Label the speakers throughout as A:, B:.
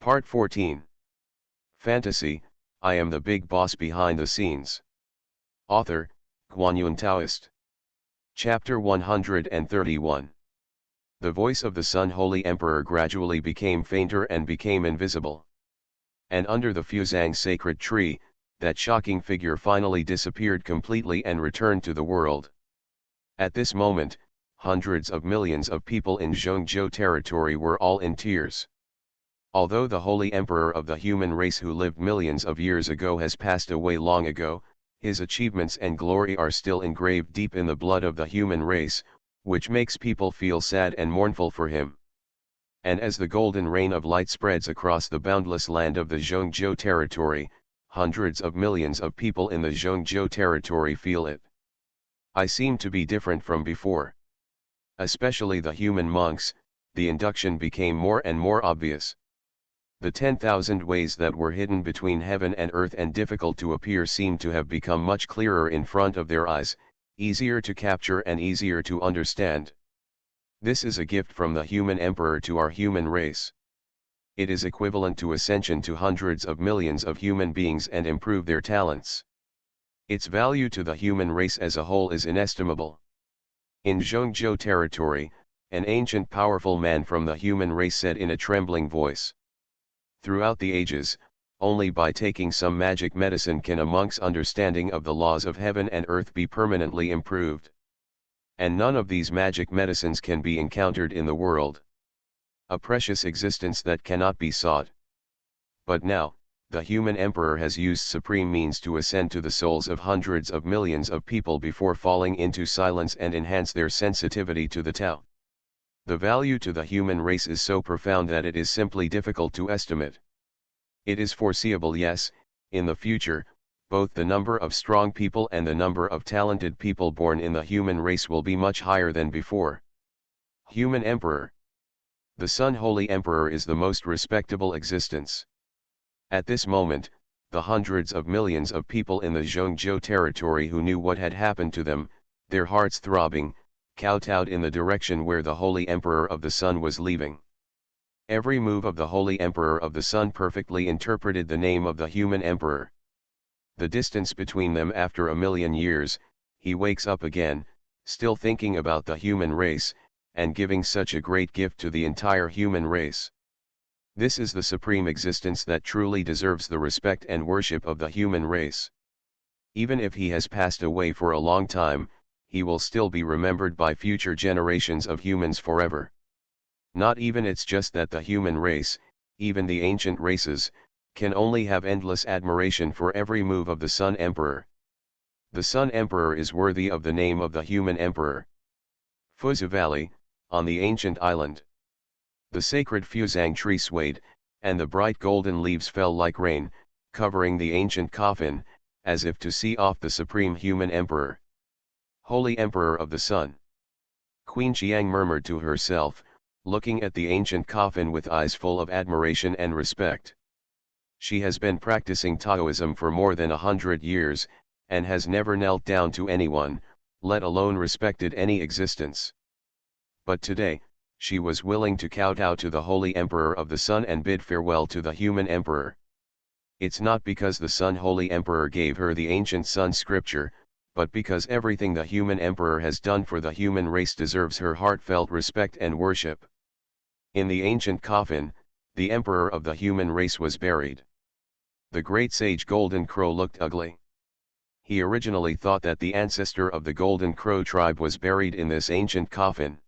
A: Part 14. Fantasy, I am the big boss behind the scenes. Author, Guanyun Taoist. Chapter 131. The voice of the Sun Holy Emperor gradually became fainter and became invisible. And under the Fuzang sacred tree, that shocking figure finally disappeared completely and returned to the world. At this moment, hundreds of millions of people in Zhongzhou territory were all in tears. Although the Holy Emperor of the human race who lived millions of years ago has passed away long ago, his achievements and glory are still engraved deep in the blood of the human race, which makes people feel sad and mournful for him. And as the golden rain of light spreads across the boundless land of the Zhongzhou territory, hundreds of millions of people in the Zhongzhou territory feel it. I seem to be different from before. Especially the human monks, the induction became more and more obvious. The 10,000 ways that were hidden between heaven and earth and difficult to appear seem to have become much clearer in front of their eyes, easier to capture and easier to understand. This is a gift from the human emperor to our human race. It is equivalent to ascension to hundreds of millions of human beings and improve their talents. Its value to the human race as a whole is inestimable. In Zhongzhou territory, an ancient powerful man from the human race said in a trembling voice. Throughout the ages, only by taking some magic medicine can a monk's understanding of the laws of heaven and earth be permanently improved. And none of these magic medicines can be encountered in the world. A precious existence that cannot be sought. But now, the human emperor has used supreme means to ascend to the souls of hundreds of millions of people before falling into silence and enhance their sensitivity to the Tao. The value to the human race is so profound that it is simply difficult to estimate. It is foreseeable, yes, in the future, both the number of strong people and the number of talented people born in the human race will be much higher than before. Human Emperor. The Sun Holy Emperor is the most respectable existence. At this moment, the hundreds of millions of people in the Zhongzhou territory who knew what had happened to them, their hearts throbbing, kowtowed in the direction where the Holy Emperor of the Sun was leaving. Every move of the Holy Emperor of the Sun perfectly interpreted the name of the human emperor. The distance between them after a million years, he wakes up again, still thinking about the human race, and giving such a great gift to the entire human race. This is the supreme existence that truly deserves the respect and worship of the human race. Even if he has passed away for a long time, he will still be remembered by future generations of humans forever. Not even it's just that the human race, even the ancient races, can only have endless admiration for every move of the Sun Emperor. The Sun Emperor is worthy of the name of the human emperor. Fuzi Valley, on the ancient island. The sacred Fuzang tree swayed, and the bright golden leaves fell like rain, covering the ancient coffin, as if to see off the supreme human emperor. Holy Emperor of the Sun. Queen Qiang murmured to herself, looking at the ancient coffin with eyes full of admiration and respect. She has been practicing Taoism for more than 100 years, and has never knelt down to anyone, let alone respected any existence. But today, she was willing to kowtow to the Holy Emperor of the Sun and bid farewell to the human emperor. It's not because the Sun Holy Emperor gave her the ancient Sun scripture, but because everything the human emperor has done for the human race deserves her heartfelt respect and worship. In the ancient coffin, the emperor of the human race was buried. The great sage Golden Crow looked ugly. He originally thought that the ancestor of the Golden Crow tribe was buried in this ancient coffin.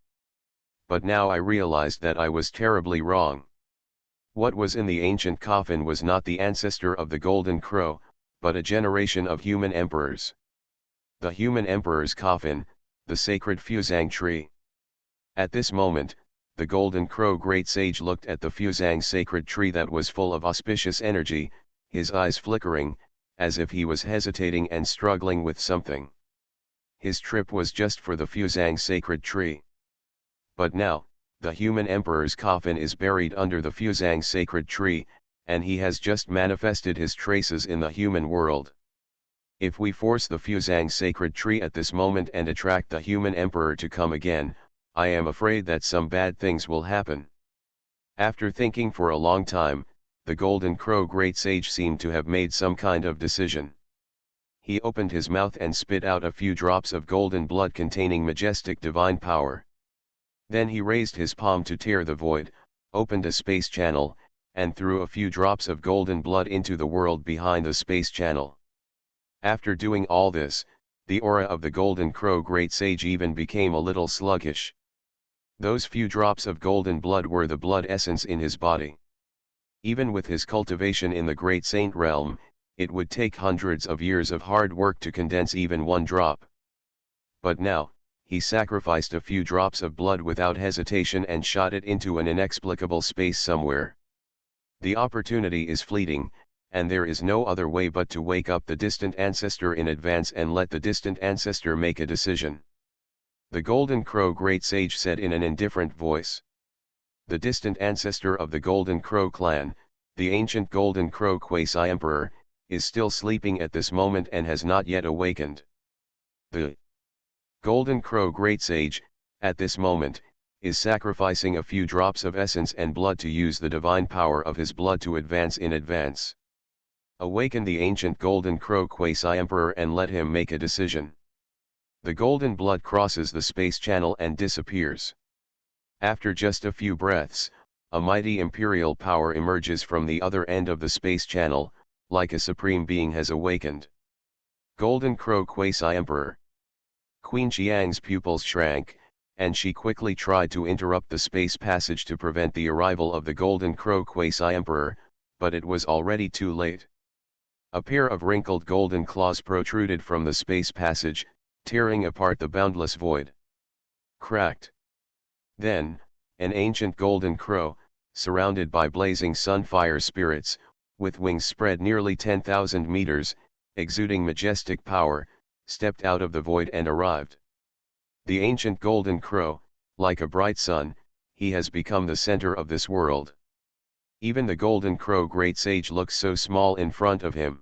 A: But now I realized that I was terribly wrong. What was in the ancient coffin was not the ancestor of the Golden Crow, but a generation of human emperors. The human emperor's coffin, the sacred Fuzang tree. At this moment, the Golden Crow great sage looked at the Fuzang sacred tree that was full of auspicious energy, his eyes flickering, as if he was hesitating and struggling with something. His trip was just for the Fuzang sacred tree. But now, the human emperor's coffin is buried under the Fuzang sacred tree, and he has just manifested his traces in the human world. If we force the Fuzang sacred tree at this moment and attract the human emperor to come again, I am afraid that some bad things will happen. After thinking for a long time, the Golden Crow Great Sage seemed to have made some kind of decision. He opened his mouth and spit out a few drops of golden blood containing majestic divine power. Then he raised his palm to tear the void, opened a space channel, and threw a few drops of golden blood into the world behind the space channel. After doing all this, the aura of the Golden Crow Great Sage even became a little sluggish. Those few drops of golden blood were the blood essence in his body. Even with his cultivation in the Great Saint realm, it would take hundreds of years of hard work to condense even one drop. But now, he sacrificed a few drops of blood without hesitation and shot it into an inexplicable space somewhere. The opportunity is fleeting, and there is no other way but to wake up the distant ancestor in advance and let the distant ancestor make a decision. The Golden Crow Great Sage said in an indifferent voice. The distant ancestor of the Golden Crow clan, the ancient Golden Crow Quasi-Emperor, is still sleeping at this moment and has not yet awakened. The Golden Crow Great Sage, at this moment, is sacrificing a few drops of essence and blood to use the divine power of his blood to advance in advance. Awaken the ancient Golden Crow Quasi-Emperor and let him make a decision. The golden blood crosses the space channel and disappears. After just a few breaths, a mighty imperial power emerges from the other end of the space channel, like a supreme being has awakened. Golden Crow Quasi-Emperor. Queen Xiang's pupils shrank, and she quickly tried to interrupt the space passage to prevent the arrival of the Golden Crow Quasi-Emperor, but it was already too late. A pair of wrinkled golden claws protruded from the space passage, tearing apart the boundless void. Cracked. Then, an ancient golden crow, surrounded by blazing sun-fire spirits, with wings spread nearly 10,000 meters, exuding majestic power, stepped out of the void and arrived. The ancient golden crow, like a bright sun, he has become the center of this world. Even the Golden Crow Great Sage looks so small in front of him.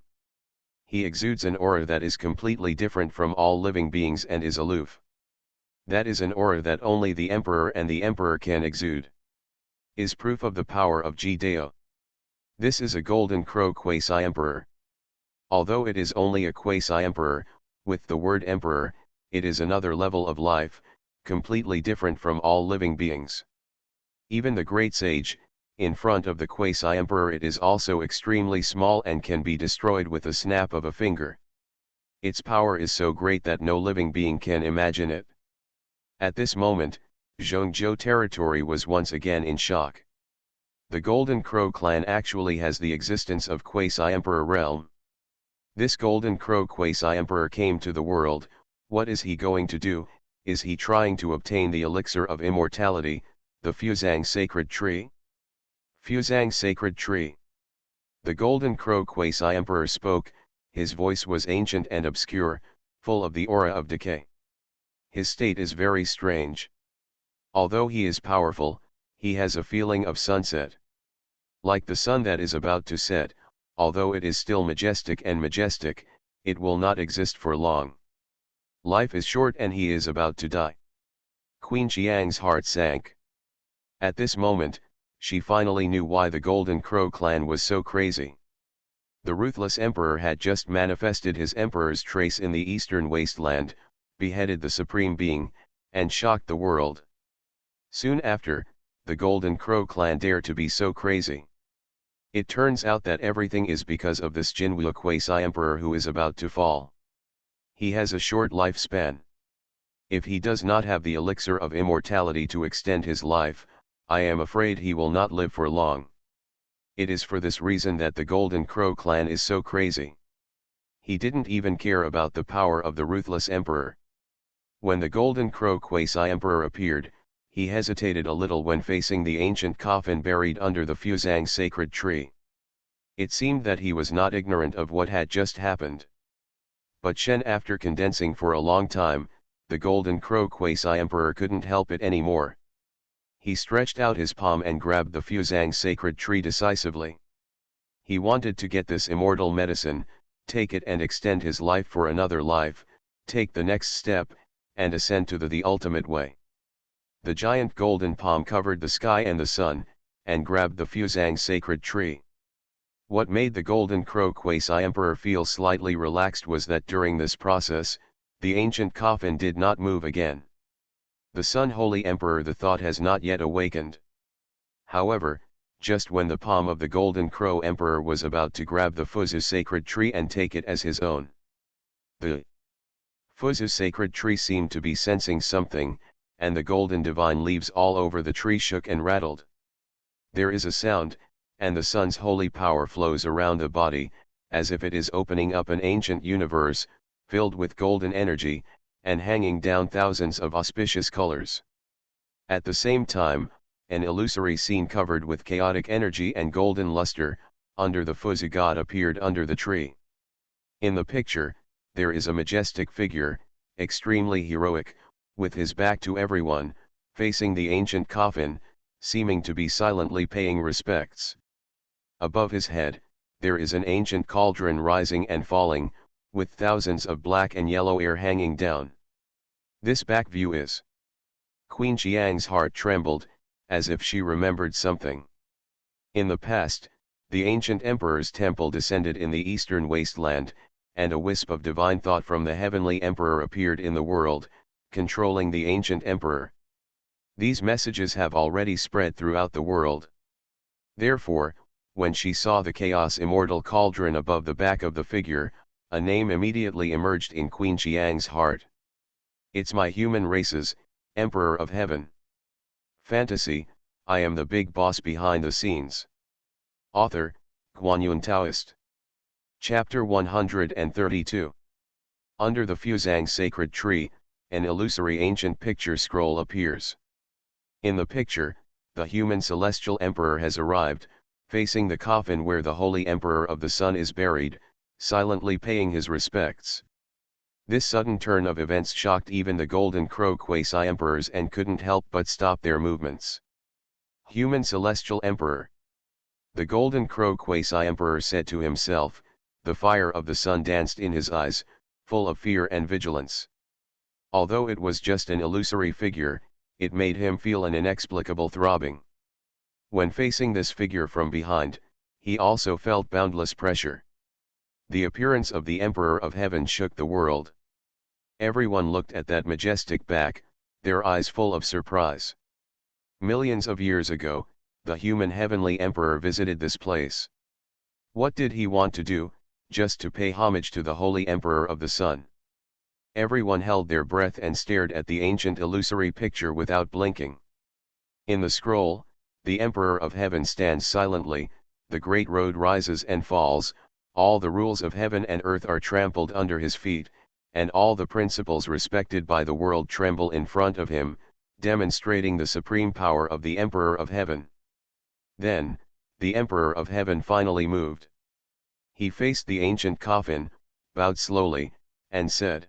A: He exudes an aura that is completely different from all living beings and is aloof. That is an aura that only the Emperor and the Emperor can exude. Is proof of the power of Ji-Dao. This is a Golden Crow Quasi-Emperor. Although it is only a Quasi-Emperor, with the word Emperor, it is another level of life, completely different from all living beings. Even the Great Sage, in front of the Quasi-Emperor, it is also extremely small and can be destroyed with a snap of a finger. Its power is so great that no living being can imagine it. At this moment, Zhongzhou territory was once again in shock. The Golden Crow clan actually has the existence of Quasi-Emperor realm. This Golden Crow Quasi-Emperor came to the world. What is he going to do? Is he trying to obtain the elixir of immortality, the Fuzang sacred tree? Fuzang sacred tree. The Golden Crow Quasi-Emperor spoke. His voice was ancient and obscure, full of the aura of decay. His state is very strange. Although he is powerful, he has a feeling of sunset. Like the sun that is about to set, although it is still majestic, it will not exist for long. Life is short and he is about to die. Queen Xiang's heart sank. At this moment, she finally knew why the Golden Crow clan was so crazy. The ruthless emperor had just manifested his emperor's trace in the eastern wasteland, beheaded the supreme being, and shocked the world. Soon after, the Golden Crow clan dared to be so crazy. It turns out that everything is because of this Jinwu Quasi-Emperor who is about to fall. He has a short lifespan. If he does not have the elixir of immortality to extend his life, I am afraid he will not live for long. It is for this reason that the Golden Crow clan is so crazy. He didn't even care about the power of the ruthless emperor. When the Golden Crow Quasi-Emperor appeared, he hesitated a little when facing the ancient coffin buried under the Fuzang sacred tree. It seemed that he was not ignorant of what had just happened. But after condensing for a long time, the Golden Crow Quasi-Emperor couldn't help it anymore. He stretched out his palm and grabbed the Fuzang sacred tree decisively. He wanted to get this immortal medicine, take it and extend his life for another life, take the next step, and ascend to the ultimate way. The giant golden palm covered the sky and the sun, and grabbed the Fuzang sacred tree. What made the Golden Crow quasi-emperor feel slightly relaxed was that during this process, the ancient coffin did not move again. The Sun Holy Emperor the thought has not yet awakened. However, just when the palm of the Golden Crow Emperor was about to grab the Fuzu sacred tree and take it as his own, the Fuzu sacred tree seemed to be sensing something, and the golden divine leaves all over the tree shook and rattled. There is a sound, and the sun's holy power flows around the body, as if it is opening up an ancient universe, filled with golden energy, and hanging down thousands of auspicious colors. At the same time, an illusory scene covered with chaotic energy and golden luster, under the Fuzu god appeared under the tree. In the picture, there is a majestic figure, extremely heroic, with his back to everyone, facing the ancient coffin, seeming to be silently paying respects. Above his head, there is an ancient cauldron rising and falling, with thousands of black and yellow air hanging down. This back view is. Queen Xiang's heart trembled, as if she remembered something. In the past, the ancient emperor's temple descended in the eastern wasteland, and a wisp of divine thought from the heavenly emperor appeared in the world, controlling the ancient emperor. These messages have already spread throughout the world. Therefore, when she saw the chaos immortal cauldron above the back of the figure, a name immediately emerged in Queen Xiang's heart. It's my human races, Emperor of Heaven. Fantasy, I am the big boss behind the scenes. Author, Guanyun Taoist. Chapter 132. Under the Fuzang sacred tree, an illusory ancient picture scroll appears. In the picture, the human celestial emperor has arrived, facing the coffin where the holy emperor of the sun is buried, silently paying his respects. This sudden turn of events shocked even the Golden Crow quasi-emperors and couldn't help but stop their movements. Human celestial emperor. The Golden Crow quasi-emperor said to himself, the fire of the sun danced in his eyes, full of fear and vigilance. Although it was just an illusory figure, it made him feel an inexplicable throbbing. When facing this figure from behind, he also felt boundless pressure. The appearance of the Emperor of Heaven shook the world. Everyone looked at that majestic back, their eyes full of surprise. Millions of years ago, the human heavenly emperor visited this place. What did he want to do? Just to pay homage to the holy emperor of the sun. Everyone held their breath and stared at the ancient illusory picture without blinking. In the scroll, the Emperor of Heaven stands silently, the great road rises and falls, all the rules of heaven and earth are trampled under his feet, and all the principles respected by the world tremble in front of him, demonstrating the supreme power of the Emperor of Heaven. Then, the Emperor of Heaven finally moved. He faced the ancient coffin, bowed slowly, and said,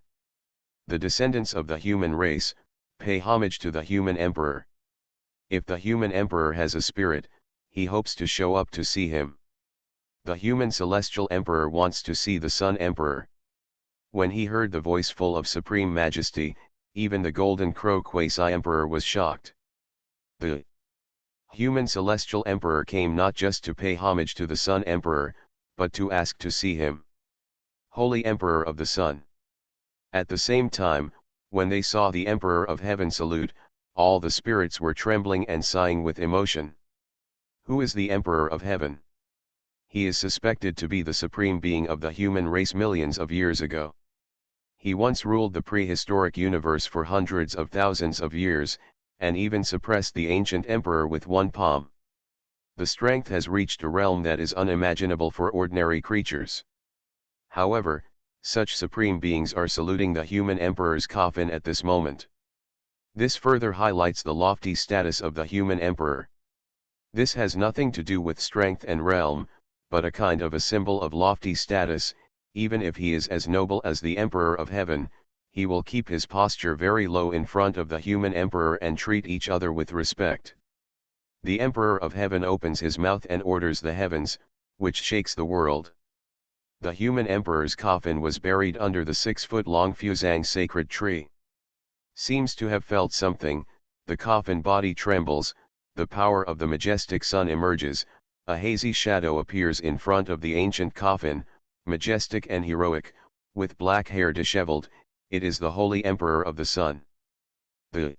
A: the descendants of the human race, pay homage to the human emperor. If the human emperor has a spirit, he hopes to show up to see him. The human celestial emperor wants to see the sun emperor. When he heard the voice full of supreme majesty, even the Golden Crow quasi-emperor was shocked. The human celestial emperor came not just to pay homage to the sun emperor, but to ask to see him. Holy Emperor of the Sun. At the same time, when they saw the Emperor of Heaven salute, all the spirits were trembling and sighing with emotion. Who is the Emperor of Heaven? He is suspected to be the supreme being of the human race millions of years ago. He once ruled the prehistoric universe for hundreds of thousands of years, and even suppressed the ancient emperor with one palm. The strength has reached a realm that is unimaginable for ordinary creatures. However, such supreme beings are saluting the human emperor's coffin at this moment. This further highlights the lofty status of the human emperor. This has nothing to do with strength and realm, but a kind of a symbol of lofty status. Even if he is as noble as the Emperor of Heaven, he will keep his posture very low in front of the human emperor and treat each other with respect. The Emperor of Heaven opens his mouth and orders the heavens, which shakes the world. The human emperor's coffin was buried under the 6-foot-long Fuzang sacred tree. Seems to have felt something, the coffin body trembles, the power of the majestic sun emerges, A hazy shadow appears in front of the ancient coffin, majestic and heroic, with black hair disheveled. It is the Holy Emperor of the Sun. The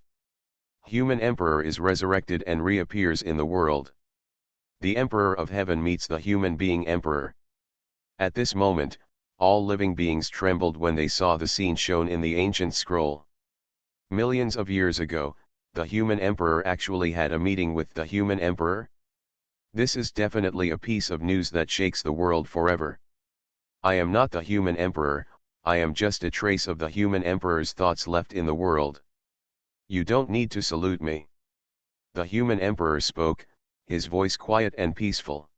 A: human emperor is resurrected and reappears in the world. The Emperor of Heaven meets the human being emperor. At this moment, all living beings trembled when they saw the scene shown in the ancient scroll. Millions of years ago, the human emperor actually had a meeting with the human emperor. This is definitely a piece of news that shakes the world forever. I am not the human emperor, I am just a trace of the human emperor's thoughts left in the world. You don't need to salute me. The human emperor spoke, his voice quiet and peaceful.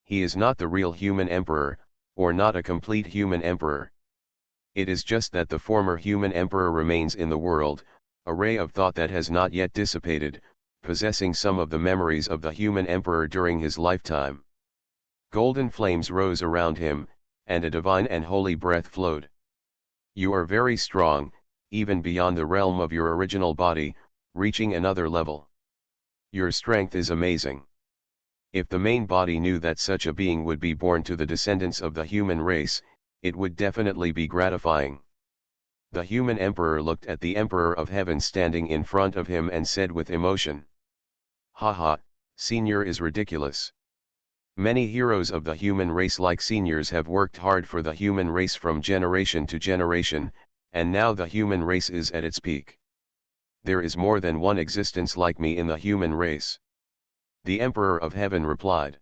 A: He is not the real human emperor, or not a complete human emperor. It is just that the former human emperor remains in the world, a ray of thought that has not yet dissipated, possessing some of the memories of the human emperor during his lifetime. Golden flames rose around him, and a divine and holy breath flowed. You are very strong, even beyond the realm of your original body, reaching another level. Your strength is amazing. If the main body knew that such a being would be born to the descendants of the human race, it would definitely be gratifying. The human emperor looked at the Emperor of Heaven standing in front of him and said with emotion, "Haha, Senior is ridiculous. Many heroes of the human race like seniors have worked hard for the human race from generation to generation, and now the human race is at its peak. There is more than one existence like me in the human race." The Emperor of Heaven replied.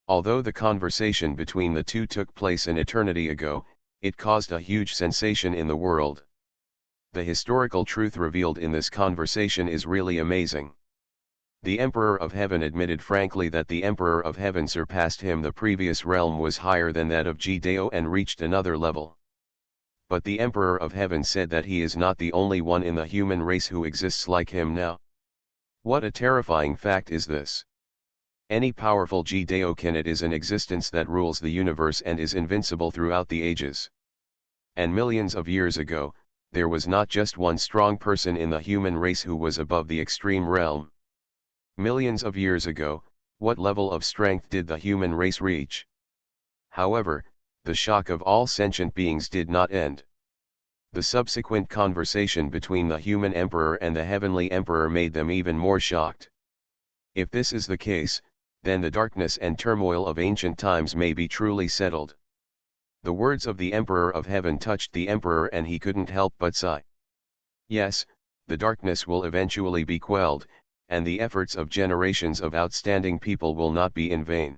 A: Although the conversation between the two took place an eternity ago, it caused a huge sensation in the world. The historical truth revealed in this conversation is really amazing. The Emperor of Heaven admitted frankly that the Emperor of Heaven surpassed him. The previous realm was higher than that of Judeo and reached another level. But the Emperor of Heaven said that he is not the only one in the human race who exists like him now. What a terrifying fact is this! Any powerful Judeo-Kenit is an existence that rules the universe and is invincible throughout the ages. And millions of years ago, there was not just one strong person in the human race who was above the extreme realm. Millions of years ago, what level of strength did the human race reach? However, the shock of all sentient beings did not end. The subsequent conversation between the human emperor and the heavenly emperor made them even more shocked. If this is the case, then the darkness and turmoil of ancient times may be truly settled. The words of the Emperor of Heaven touched the emperor and he couldn't help but sigh. Yes, the darkness will eventually be quelled, and the efforts of generations of outstanding people will not be in vain.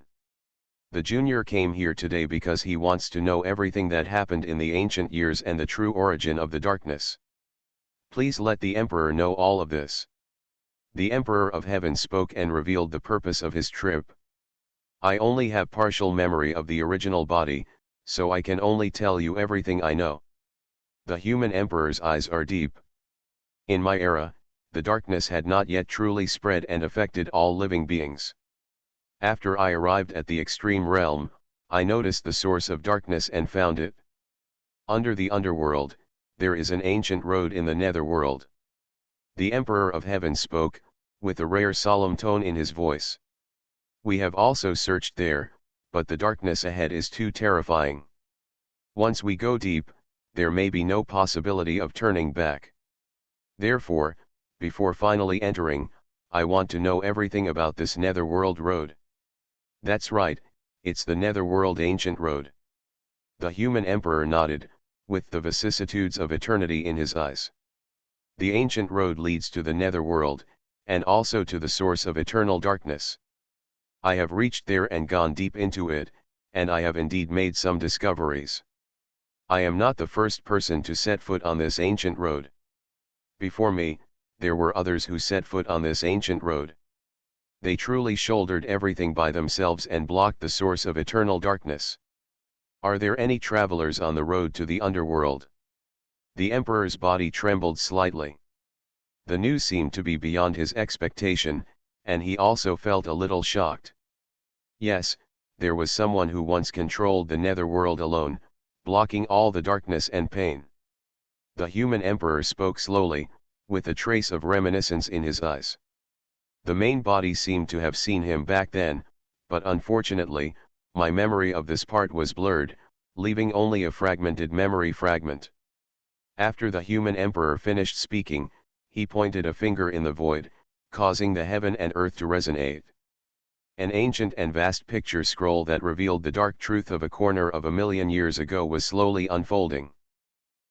A: The junior came here today because he wants to know everything that happened in the ancient years and the true origin of the darkness. Please let the emperor know all of this. The Emperor of Heaven spoke and revealed the purpose of his trip. I only have partial memory of the original body, so I can only tell you everything I know. The human emperor's eyes are deep. In my era, the darkness had not yet truly spread and affected all living beings. After I arrived at the extreme realm, I noticed the source of darkness and found it. Under the underworld, there is an ancient road in the netherworld. The Emperor of Heaven spoke, with a rare solemn tone in his voice. We have also searched there, but the darkness ahead is too terrifying. Once we go deep, there may be no possibility of turning back. Therefore, before finally entering, I want to know everything about this netherworld road. That's right, it's the netherworld ancient road. The human emperor nodded, with the vicissitudes of eternity in his eyes. The ancient road leads to the netherworld, and also to the source of eternal darkness. I have reached there and gone deep into it, and I have indeed made some discoveries. I am not the first person to set foot on this ancient road. Before me, there were others who set foot on this ancient road. They truly shouldered everything by themselves and blocked the source of eternal darkness. Are there any travelers on the road to the underworld? The emperor's body trembled slightly. The news seemed to be beyond his expectation, and he also felt a little shocked. Yes, there was someone who once controlled the netherworld alone, blocking all the darkness and pain. The human emperor spoke slowly, with a trace of reminiscence in his eyes. The main body seemed to have seen him back then, but unfortunately, my memory of this part was blurred, leaving only a fragmented memory fragment. After the human emperor finished speaking, he pointed a finger in the void, causing the heaven and earth to resonate. An ancient and vast picture scroll that revealed the dark truth of a corner of 1,000,000 years ago was slowly unfolding.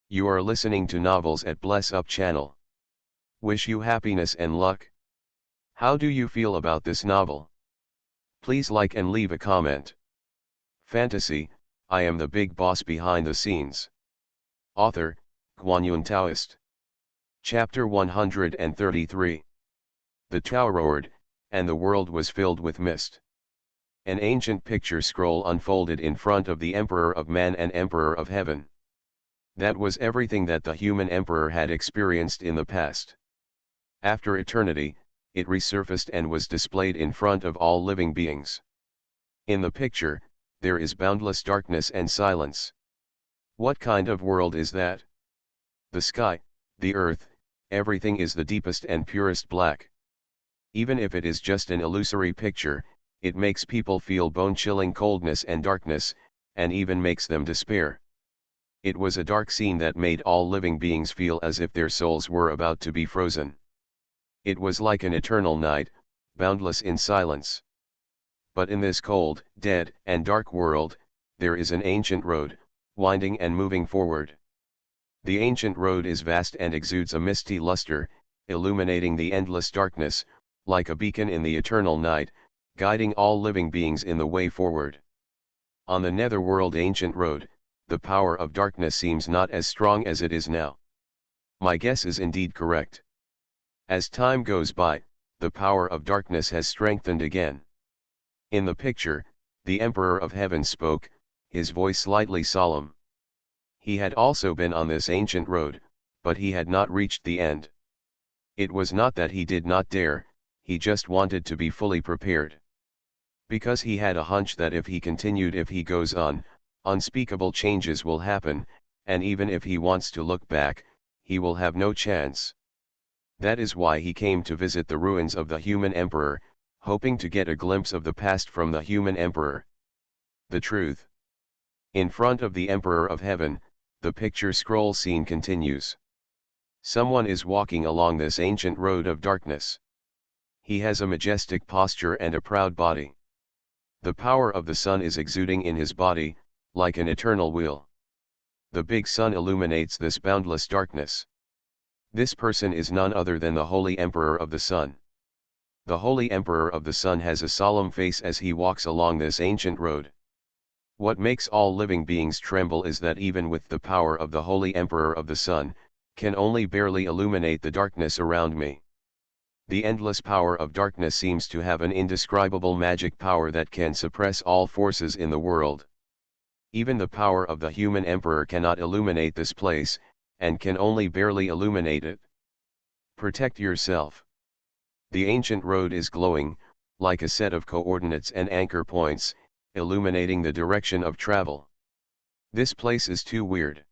A: You are listening to Novels at Bless Up channel. Wish you happiness and luck. How do you feel about this novel? Please like and leave a comment. Fantasy, I am the big boss behind the scenes. Author, Guanyun Taoist. Chapter 133. The Tao roared, and the world was filled with mist. An ancient picture scroll unfolded in front of the Emperor of Man and Emperor of Heaven. That was everything that the human emperor had experienced in the past. After eternity, it resurfaced and was displayed in front of all living beings. In the picture, there is boundless darkness and silence. What kind of world is that? The sky, the earth, everything is the deepest and purest black. Even if it is just an illusory picture, it makes people feel bone-chilling coldness and darkness, and even makes them despair. It was a dark scene that made all living beings feel as if their souls were about to be frozen. It was like an eternal night, boundless in silence. But in this cold, dead, and dark world, there is an ancient road, winding and moving forward. The ancient road is vast and exudes a misty luster, illuminating the endless darkness, like a beacon in the eternal night, guiding all living beings in the way forward. On the netherworld ancient road, the power of darkness seems not as strong as it is now. My guess is indeed correct. As time goes by, the power of darkness has strengthened again. In the picture, the Emperor of Heaven spoke, his voice slightly solemn. He had also been on this ancient road, but he had not reached the end. It was not that he did not dare, he just wanted to be fully prepared. Because he had a hunch that if he goes on, unspeakable changes will happen, and even if he wants to look back, he will have no chance. That is why he came to visit the ruins of the human emperor, hoping to get a glimpse of the past from the human emperor. The truth. In front of the Emperor of Heaven, the picture scroll scene continues. Someone is walking along this ancient road of darkness. He has a majestic posture and a proud body. The power of the sun is exuding in his body, like an eternal wheel. The big sun illuminates this boundless darkness. This person is none other than the Holy Emperor of the Sun. The Holy Emperor of the Sun has a solemn face as he walks along this ancient road. What makes all living beings tremble is that even with the power of the Holy Emperor of the Sun, can only barely illuminate the darkness around me. The endless power of darkness seems to have an indescribable magic power that can suppress all forces in the world. Even the power of the human emperor cannot illuminate this place, and can only barely illuminate it. Protect yourself. The ancient road is glowing, like a set of coordinates and anchor points, illuminating the direction of travel. This place is too weird.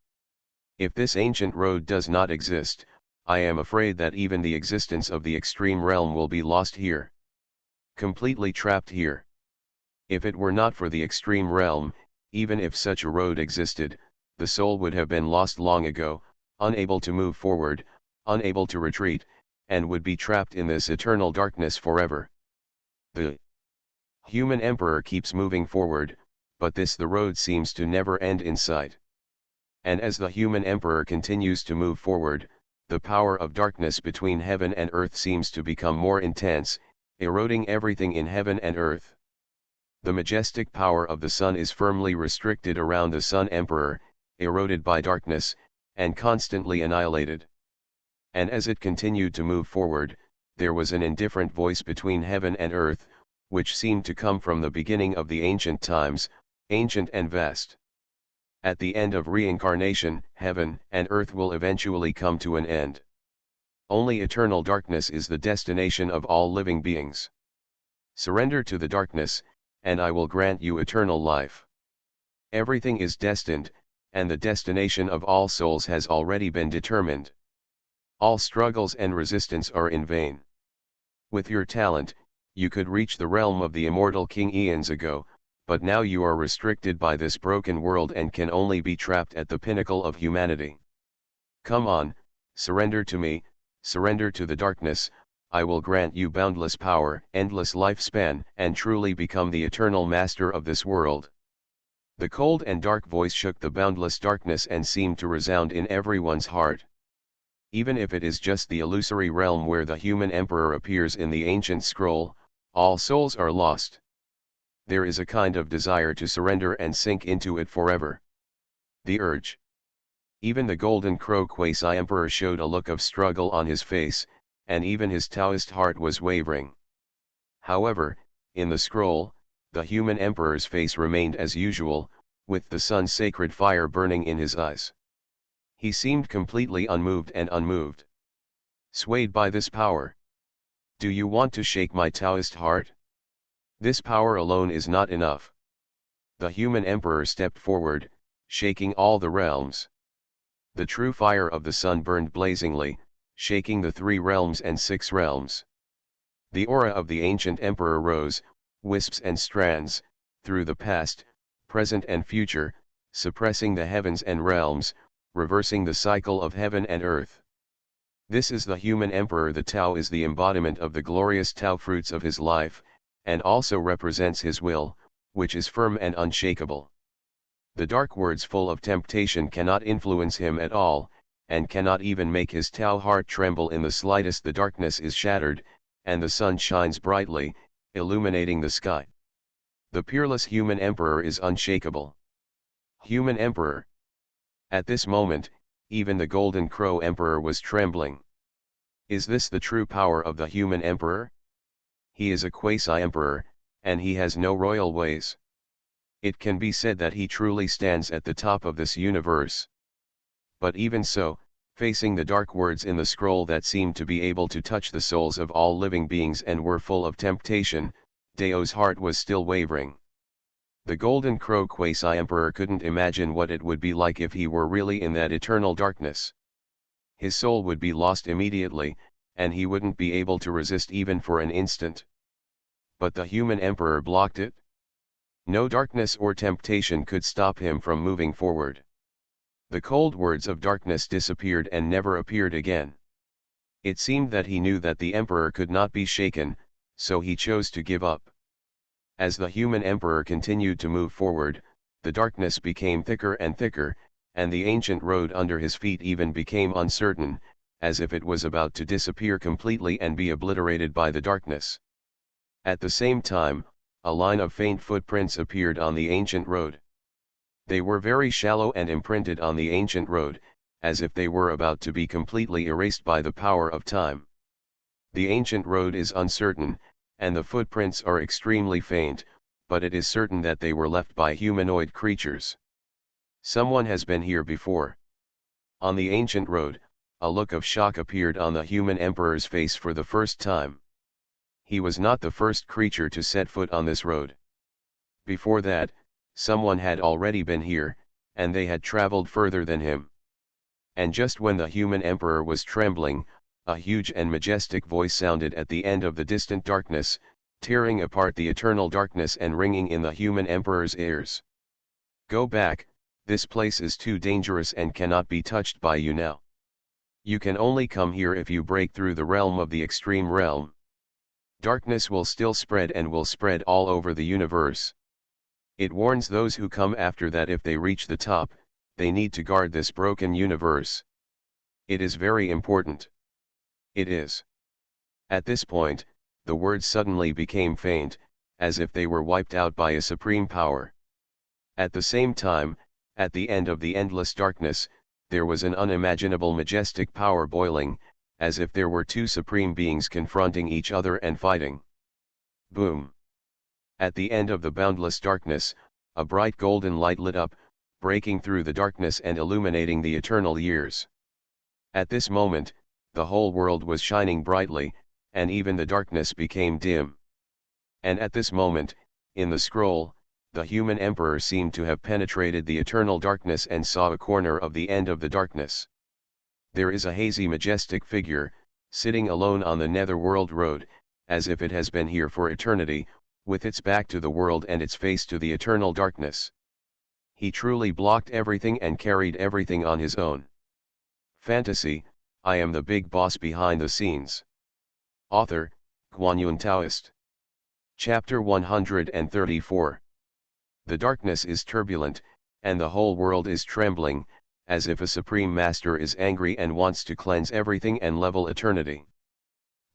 A: If this ancient road does not exist, I am afraid that even the existence of the extreme realm will be lost here. Completely trapped here. If it were not for the extreme realm, even if such a road existed, the soul would have been lost long ago, unable to move forward, unable to retreat, and would be trapped in this eternal darkness forever. The human emperor keeps moving forward, but the road seems to never end in sight. And as the human emperor continues to move forward, the power of darkness between heaven and earth seems to become more intense, eroding everything in heaven and earth. The majestic power of the sun is firmly restricted around the sun emperor, eroded by darkness, and constantly annihilated. And as it continued to move forward, there was an indifferent voice between heaven and earth, which seemed to come from the beginning of the ancient times, ancient and vast. At the end of reincarnation, heaven and earth will eventually come to an end. Only eternal darkness is the destination of all living beings. Surrender to the darkness, and I will grant you eternal life. Everything is destined, and the destination of all souls has already been determined. All struggles and resistance are in vain. With your talent, You could reach the realm of the immortal king eons ago, but now you are restricted by this broken world and can only be trapped at the pinnacle of humanity. Come on, surrender to me, surrender to the darkness, I will grant you boundless power, endless lifespan, and truly become the eternal master of this world. The cold and dark voice shook the boundless darkness and seemed to resound in everyone's heart. Even if it is just the illusory realm where the human emperor appears in the ancient scroll, all souls are lost. There is a kind of desire to surrender and sink into it forever. The urge. Even the golden crow quasi-emperor showed a look of struggle on his face, and even his Taoist heart was wavering. However, in the scroll, the human emperor's face remained as usual, with the sun's sacred fire burning in his eyes. He seemed completely unmoved and unmoved. Swayed by this power. Do you want to shake my Taoist heart? This power alone is not enough. The human emperor stepped forward, shaking all the realms. The true fire of the sun burned blazingly, shaking the 3 realms and 6 realms. The aura of the ancient emperor rose, wisps and strands, through the past, present and future, suppressing the heavens and realms, reversing the cycle of heaven and earth. This is the human emperor. The Tao is the embodiment of the glorious Tao fruits of his life, and also represents his will, which is firm and unshakable. The dark words full of temptation cannot influence him at all, and cannot even make his Tao heart tremble in the slightest. The darkness is shattered, and the sun shines brightly, illuminating the sky. The peerless human emperor is unshakable. Human emperor. At this moment, even the golden crow emperor was trembling. Is this the true power of the human emperor? He is a quasi-emperor, and he has no royal ways. It can be said that he truly stands at the top of this universe. But even so, facing the dark words in the scroll that seemed to be able to touch the souls of all living beings and were full of temptation, Dao's heart was still wavering. The golden crow quasi-emperor couldn't imagine what it would be like if he were really in that eternal darkness. His soul would be lost immediately, and he wouldn't be able to resist even for an instant. But the human emperor blocked it. No darkness or temptation could stop him from moving forward. The cold words of darkness disappeared and never appeared again. It seemed that he knew that the emperor could not be shaken, so he chose to give up. As the human emperor continued to move forward, the darkness became thicker and thicker, and the ancient road under his feet even became uncertain, as if it was about to disappear completely and be obliterated by the darkness. At the same time, a line of faint footprints appeared on the ancient road. They were very shallow and imprinted on the ancient road, as if they were about to be completely erased by the power of time. The ancient road is uncertain, and the footprints are extremely faint, but it is certain that they were left by humanoid creatures. Someone has been here before. On the ancient road, a look of shock appeared on the human emperor's face for the first time. He was not the first creature to set foot on this road. Before that, someone had already been here, and they had traveled further than him. And just when the human emperor was trembling, a huge and majestic voice sounded at the end of the distant darkness, tearing apart the eternal darkness and ringing in the human emperor's ears. Go back, this place is too dangerous and cannot be touched by you now. You can only come here if you break through the realm of the extreme realm. Darkness will still spread and will spread all over the universe. It warns those who come after that if they reach the top, they need to guard this broken universe. It is very important. It is. At this point, the words suddenly became faint, as if they were wiped out by a supreme power. At the same time, at the end of the endless darkness, there was an unimaginable majestic power boiling, as if there were 2 supreme beings confronting each other and fighting. Boom! At the end of the boundless darkness, a bright golden light lit up, breaking through the darkness and illuminating the eternal years. At this moment, the whole world was shining brightly, and even the darkness became dim. And at this moment, in the scroll, the human emperor seemed to have penetrated the eternal darkness and saw a corner of the end of the darkness. There is a hazy majestic figure, sitting alone on the netherworld road, as if it has been here for eternity, with its back to the world and its face to the eternal darkness. He truly blocked everything and carried everything on his own. Fantasy, I am the big boss behind the scenes. Author, Guanyun Taoist. Chapter 134. The darkness is turbulent, and the whole world is trembling, as if a supreme master is angry and wants to cleanse everything and level eternity.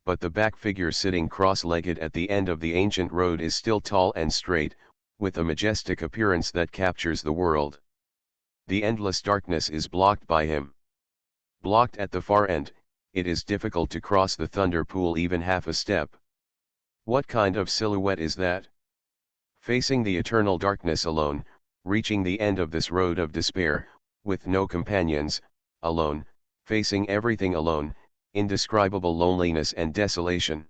A: But the back figure sitting cross-legged at the end of the ancient road is still tall and straight, with a majestic appearance that captures the world. The endless darkness is blocked by him. Blocked at the far end, it is difficult to cross the thunder pool even half a step. What kind of silhouette is that? Facing the eternal darkness alone, reaching the end of this road of despair, with no companions, alone, facing everything alone, indescribable loneliness and desolation.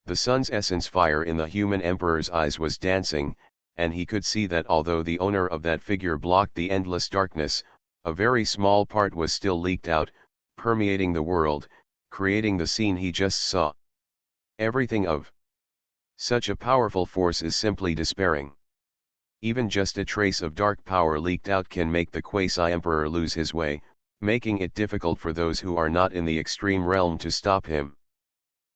A: The sun's essence fire in the human emperor's eyes was dancing, and he could see that although the owner of that figure blocked the endless darkness, a very small part was still leaked out, permeating the world, creating the scene he just saw. Everything of such a powerful force is simply despairing. Even just a trace of dark power leaked out can make the quasi-emperor lose his way, making it difficult for those who are not in the extreme realm to stop him.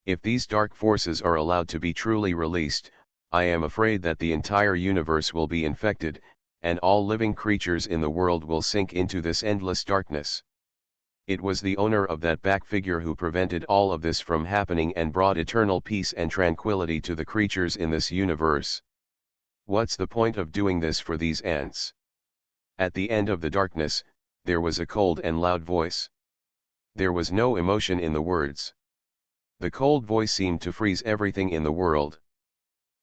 A: If these dark forces are allowed to be truly released, I am afraid that the entire universe will be infected, and all living creatures in the world will sink into this endless darkness. It was the owner of that back figure who prevented all of this from happening and brought eternal peace and tranquility to the creatures in this universe. What's the point of doing this for these ants? At the end of the darkness, there was a cold and loud voice. There was no emotion in the words. The cold voice seemed to freeze everything in the world.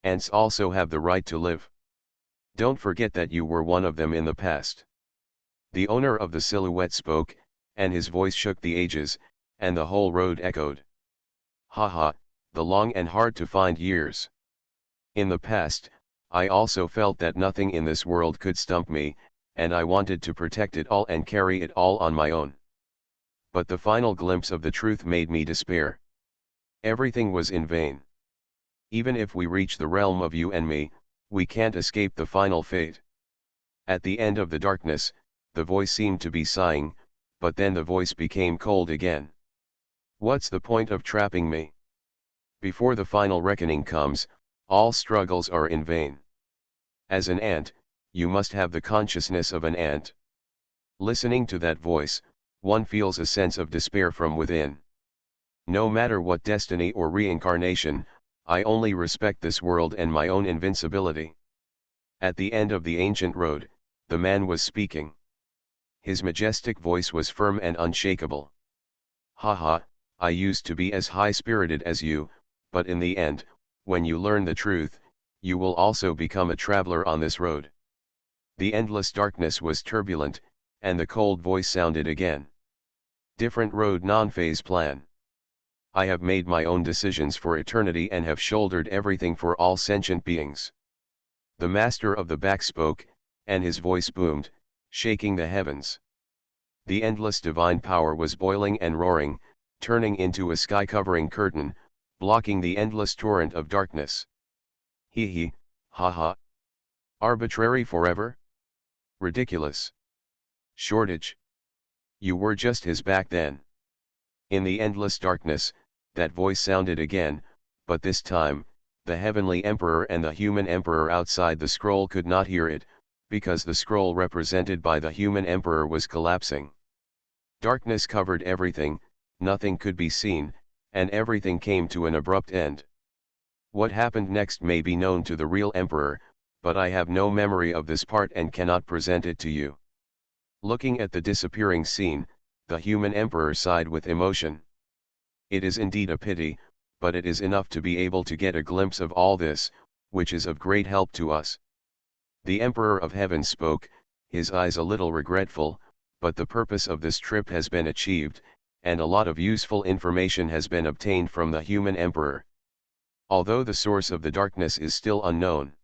A: Ants also have the right to live. Don't forget that you were one of them in the past. The owner of the silhouette spoke, and his voice shook the ages, and the whole road echoed. Ha ha, the long and hard to find years. In the past, I also felt that nothing in this world could stump me, and I wanted to protect it all and carry it all on my own. But the final glimpse of the truth made me despair. Everything was in vain. Even if we reach the realm of you and me, we can't escape the final fate. At the end of the darkness, the voice seemed to be sighing, but then the voice became cold again. What's the point of trapping me? Before the final reckoning comes, all struggles are in vain. As an ant, you must have the consciousness of an ant. Listening to that voice, one feels a sense of despair from within. No matter what destiny or reincarnation, I only respect this world and my own invincibility. At the end of the ancient road, the man was speaking. His majestic voice was firm and unshakable. Ha ha, I used to be as high-spirited as you, but in the end, when you learn the truth, you will also become a traveler on this road. The endless darkness was turbulent, and the cold voice sounded again. Different road non-phase plan. I have made my own decisions for eternity and have shouldered everything for all sentient beings. The master of the back spoke, and his voice boomed, shaking the heavens. The endless divine power was boiling and roaring, turning into a sky-covering curtain, blocking the endless torrent of darkness. He he, ha ha. Arbitrary forever? Ridiculous. Shortage. You were just his back then. In the endless darkness, that voice sounded again, but this time, the heavenly emperor and the human emperor outside the scroll could not hear it, because the scroll represented by the human emperor was collapsing. Darkness covered everything, nothing could be seen, and everything came to an abrupt end. What happened next may be known to the real emperor, but I have no memory of this part and cannot present it to you. Looking at the disappearing scene, the human emperor sighed with emotion. It is indeed a pity, but it is enough to be able to get a glimpse of all this, which is of great help to us. The Emperor of Heaven spoke, his eyes a little regretful, but the purpose of this trip has been achieved, and a lot of useful information has been obtained from the human emperor. Although the source of the darkness is still unknown.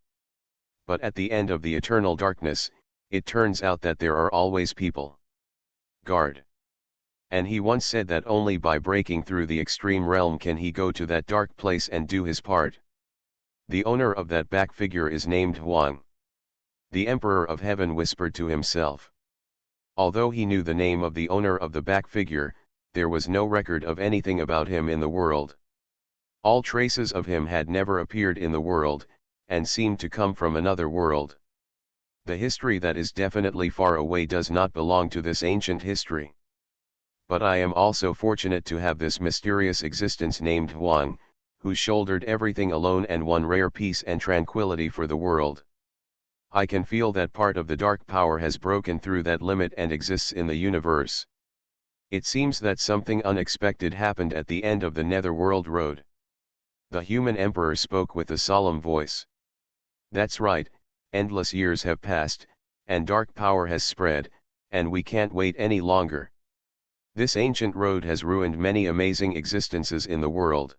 A: But at the end of the eternal darkness, it turns out that there are always people. Guard. And he once said that only by breaking through the extreme realm can he go to that dark place and do his part. The owner of that back figure is named Huang. The Emperor of Heaven whispered to himself. Although he knew the name of the owner of the back figure, there was no record of anything about him in the world. All traces of him had never appeared in the world, and seemed to come from another world. The history that is definitely far away does not belong to this ancient history. But I am also fortunate to have this mysterious existence named Huang, who shouldered everything alone and won rare peace and tranquility for the world. I can feel that part of the dark power has broken through that limit and exists in the universe. It seems that something unexpected happened at the end of the Netherworld Road. The human emperor spoke with a solemn voice. That's right, endless years have passed, and dark power has spread, and we can't wait any longer. This ancient road has ruined many amazing existences in the world.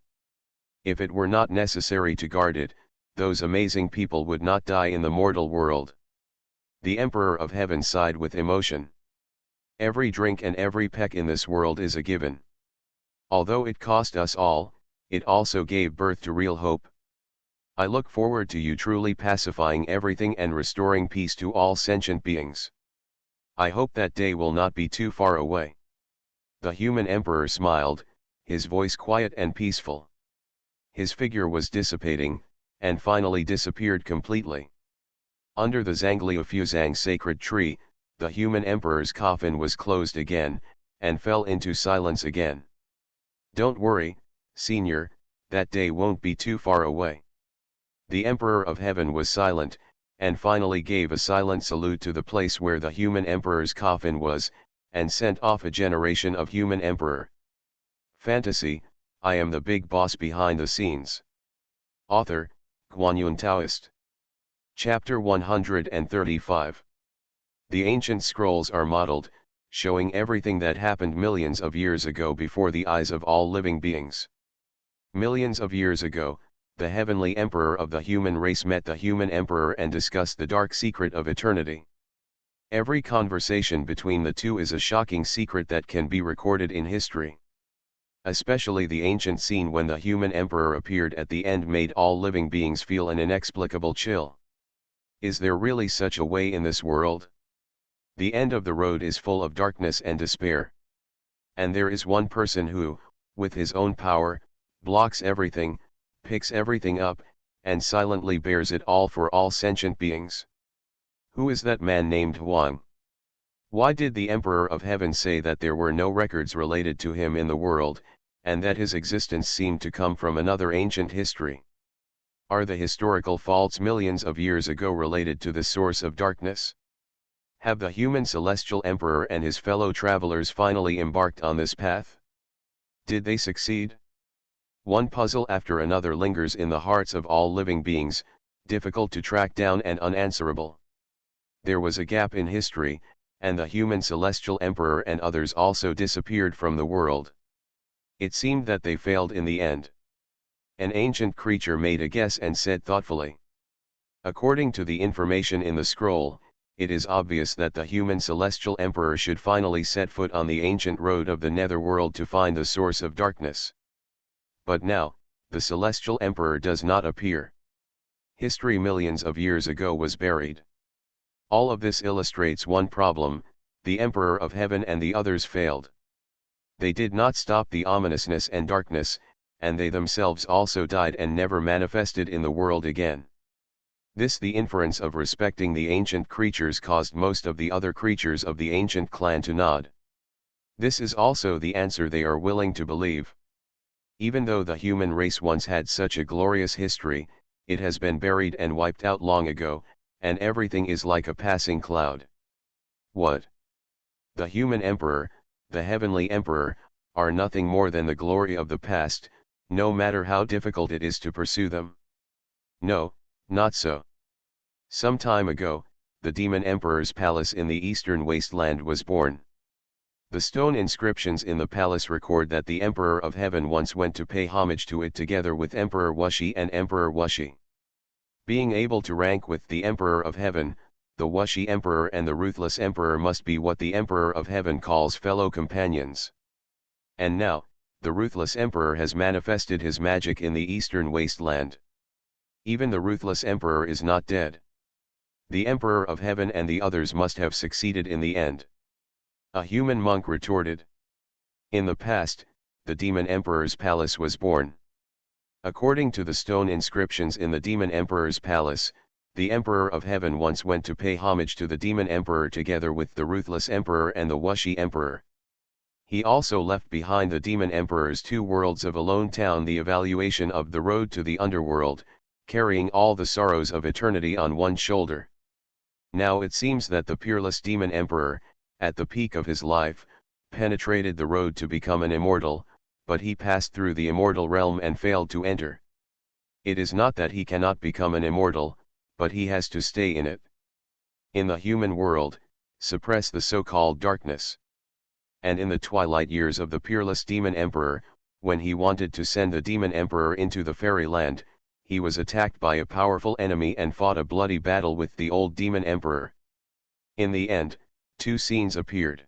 A: If it were not necessary to guard it, those amazing people would not die in the mortal world. The Emperor of Heaven sighed with emotion. Every drink and every peck in this world is a given. Although it cost us all, it also gave birth to real hope. I look forward to you truly pacifying everything and restoring peace to all sentient beings. I hope that day will not be too far away. The human emperor smiled, his voice quiet and peaceful. His figure was dissipating, and finally disappeared completely. Under the Zangliu sacred tree, the human emperor's coffin was closed again, and fell into silence again. Don't worry, Senior, that day won't be too far away. The Emperor of Heaven was silent, and finally gave a silent salute to the place where the human emperor's coffin was, and sent off a generation of human emperor. Fantasy, I am the big boss behind the scenes. Author, Guanyun Taoist. Chapter 135. The ancient scrolls are modeled, showing everything that happened millions of years ago before the eyes of all living beings. Millions of years ago, the heavenly emperor of the human race met the human emperor and discussed the dark secret of eternity. Every conversation between the two is a shocking secret that can be recorded in history. Especially the ancient scene when the human emperor appeared at the end made all living beings feel an inexplicable chill. Is there really such a way in this world? The end of the road is full of darkness and despair. And there is one person who, with his own power, blocks everything, picks everything up, and silently bears it all for all sentient beings. Who is that man named Huang? Why did the Emperor of Heaven say that there were no records related to him in the world, and that his existence seemed to come from another ancient history? Are the historical faults millions of years ago related to the source of darkness? Have the human celestial emperor and his fellow travelers finally embarked on this path? Did they succeed? One puzzle after another lingers in the hearts of all living beings, difficult to track down and unanswerable. There was a gap in history, and the human celestial emperor and others also disappeared from the world. It seemed that they failed in the end. An ancient creature made a guess and said thoughtfully. According to the information in the scroll, it is obvious that the human celestial emperor should finally set foot on the ancient road of the netherworld to find the source of darkness. But now, the celestial emperor does not appear. History millions of years ago was buried. All of this illustrates one problem: the Emperor of Heaven and the others failed. They did not stop the ominousness and darkness, and they themselves also died and never manifested in the world again. This the inference of respecting the ancient creatures caused most of the other creatures of the ancient clan to nod. This is also the answer they are willing to believe. Even though the human race once had such a glorious history, it has been buried and wiped out long ago, and everything is like a passing cloud. What? The human emperor, the heavenly emperor, are nothing more than the glory of the past, no matter how difficult it is to pursue them. No, not so. Some time ago, the demon emperor's palace in the eastern wasteland was born. The stone inscriptions in the palace record that the Emperor of Heaven once went to pay homage to it together with Emperor Wushi and Emperor Wushi. Being able to rank with the Emperor of Heaven, the Wushi Emperor and the Ruthless Emperor must be what the Emperor of Heaven calls fellow companions. And now, the ruthless emperor has manifested his magic in the eastern wasteland. Even the ruthless emperor is not dead. The emperor of heaven and the others must have succeeded in the end. A human monk retorted. In the past, the demon emperor's palace was born. According to the stone inscriptions in the demon emperor's palace, the emperor of heaven once went to pay homage to the demon emperor together with the ruthless emperor and the Wuxi emperor. He also left behind the demon emperor's two worlds of a lone town, the evaluation of the road to the underworld, carrying all the sorrows of eternity on one shoulder. Now it seems that the peerless demon emperor, at the peak of his life, penetrated the road to become an immortal, but he passed through the immortal realm and failed to enter. It is not that he cannot become an immortal, but he has to stay in it. In the human world, suppress the so-called darkness. And in the twilight years of the peerless demon emperor, when he wanted to send the demon emperor into the fairyland, he was attacked by a powerful enemy and fought a bloody battle with the old demon emperor. In the end, two scenes appeared.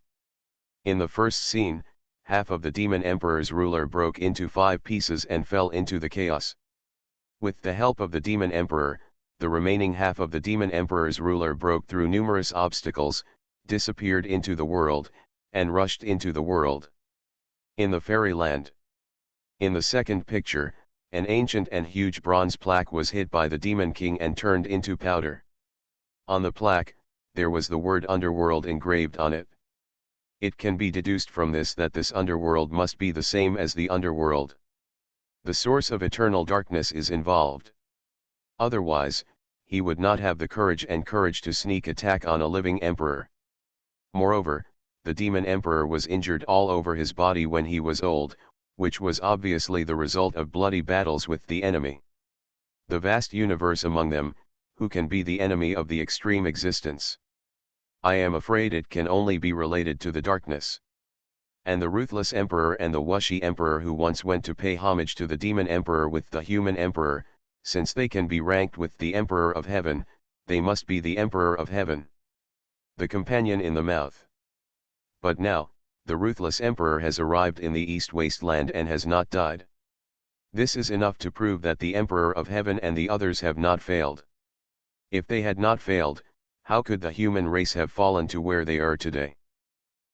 A: In the first scene, half of the demon emperor's ruler broke into 5 pieces and fell into the chaos. With the help of the demon emperor, the remaining half of the demon emperor's ruler broke through numerous obstacles, disappeared into the world, and rushed into the world. In the fairyland. In the second picture, an ancient and huge bronze plaque was hit by the demon king and turned into powder. On the plaque, there was the word underworld engraved on it. It can be deduced from this that this underworld must be the same as the underworld. The source of eternal darkness is involved. Otherwise, he would not have the courage to sneak attack on a living emperor. Moreover, the demon emperor was injured all over his body when he was old, which was obviously the result of bloody battles with the enemy. The vast universe among them, who can be the enemy of the extreme existence? I am afraid it can only be related to the darkness. And the ruthless emperor and the Wuxi emperor who once went to pay homage to the demon emperor with the human emperor, since they can be ranked with the emperor of heaven, they must be the emperor of heaven. The companion in the mouth. But now, the ruthless emperor has arrived in the east wasteland and has not died. This is enough to prove that the emperor of heaven and the others have not failed. If they had not failed, how could the human race have fallen to where they are today?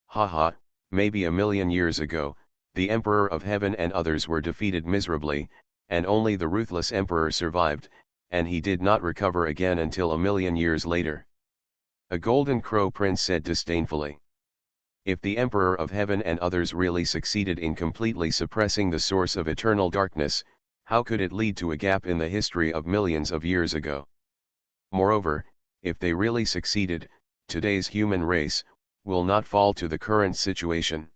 A: Haha, maybe a million years ago, the emperor of heaven and others were defeated miserably, and only the ruthless emperor survived, and he did not recover again until a million years later. A golden crow prince said disdainfully. If the emperor of heaven and others really succeeded in completely suppressing the source of eternal darkness, how could it lead to a gap in the history of millions of years ago? Moreover, if they really succeeded, today's human race will not fall to the current situation.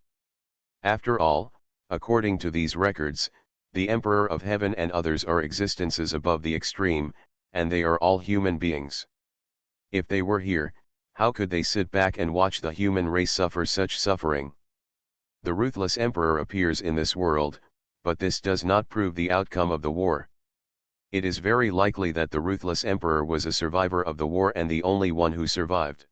A: After all, according to these records, the emperor of heaven and others are existences above the extreme, and they are all human beings. If they were here, how could they sit back and watch the human race suffer such suffering? The ruthless emperor appears in this world, but this does not prove the outcome of the war. It is very likely that the ruthless emperor was a survivor of the war and the only one who survived.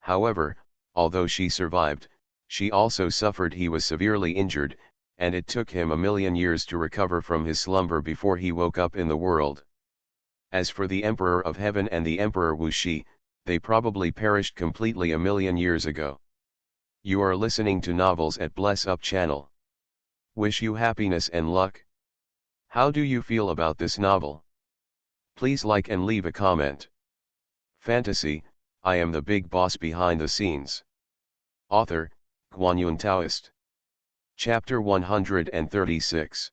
A: However, although she survived, she also suffered. He was severely injured, and it took him a million years to recover from his slumber before he woke up in the world. As for the emperor of heaven and the emperor Wuxi, they probably perished completely a million years ago. You are listening to Novels at Bless Up channel. Wish you happiness and luck. How do you feel about this novel? Please like and leave a comment. Fantasy, I am the big boss behind the scenes. Author, Guanyun Taoist. Chapter 136.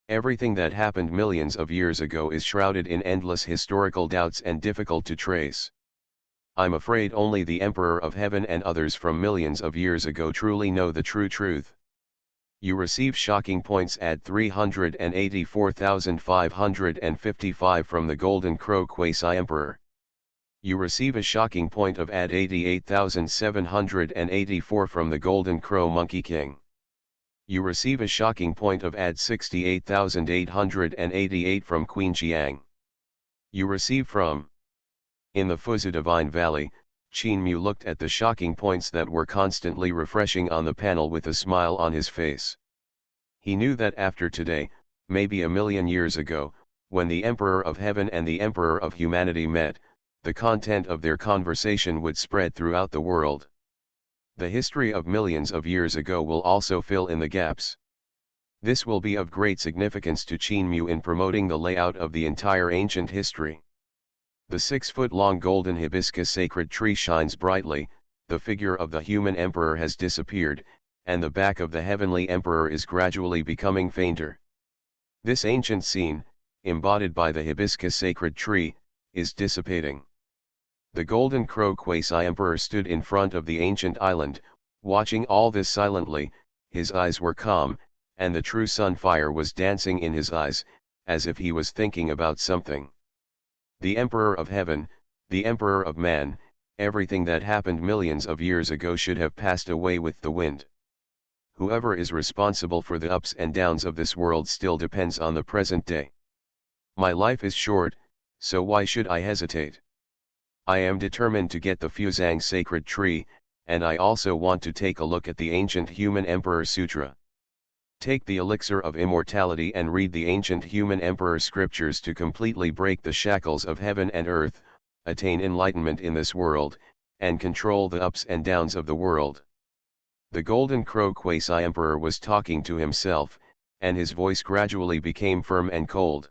A: Everything that happened millions of years ago is shrouded in endless historical doubts and difficult to trace. I'm afraid only the Emperor of Heaven and others from millions of years ago truly know the true truth. You receive shocking points at 384,555 from the Golden Crow Quasi-Emperor. You receive a shocking point of at 88,784 from the Golden Crow Monkey King. You receive a shocking point of at 68,888 from Queen Xiang. You receive from in the Fuzi Divine Valley, Qin Mu looked at the shocking points that were constantly refreshing on the panel with a smile on his face. He knew that after today, maybe a million years ago, when the Emperor of Heaven and the Emperor of Humanity met, the content of their conversation would spread throughout the world. The history of millions of years ago will also fill in the gaps. This will be of great significance to Qin Mu in promoting the layout of the entire ancient history. The 6-foot-long golden hibiscus sacred tree shines brightly, the figure of the human emperor has disappeared, and the back of the heavenly emperor is gradually becoming fainter. This ancient scene, embodied by the hibiscus sacred tree, is dissipating. The golden crow quasi-emperor stood in front of the ancient island, watching all this silently. His eyes were calm, and the true sun fire was dancing in his eyes, as if he was thinking about something. The Emperor of Heaven, the Emperor of Man, everything that happened millions of years ago should have passed away with the wind. Whoever is responsible for the ups and downs of this world still depends on the present day. My life is short, so why should I hesitate? I am determined to get the Fuzang sacred tree, and I also want to take a look at the ancient human emperor sutra. Take the elixir of immortality and read the ancient human emperor scriptures to completely break the shackles of heaven and earth, attain enlightenment in this world, and control the ups and downs of the world. The golden crow quasi-emperor was talking to himself, and his voice gradually became firm and cold.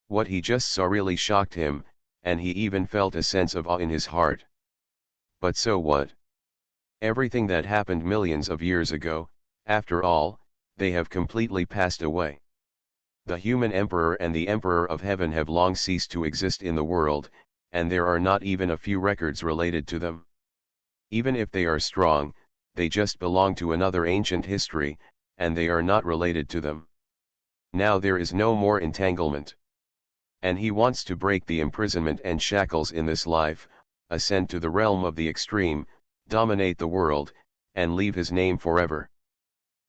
A: What he just saw really shocked him, and he even felt a sense of awe in his heart. But so what? Everything that happened millions of years ago, after all, they have completely passed away. The human emperor and the emperor of heaven have long ceased to exist in the world, and there are not even a few records related to them. Even if they are strong, they just belong to another ancient history, and they are not related to them. Now there is no more entanglement. And he wants to break the imprisonment and shackles in this life, ascend to the realm of the extreme, dominate the world, and leave his name forever.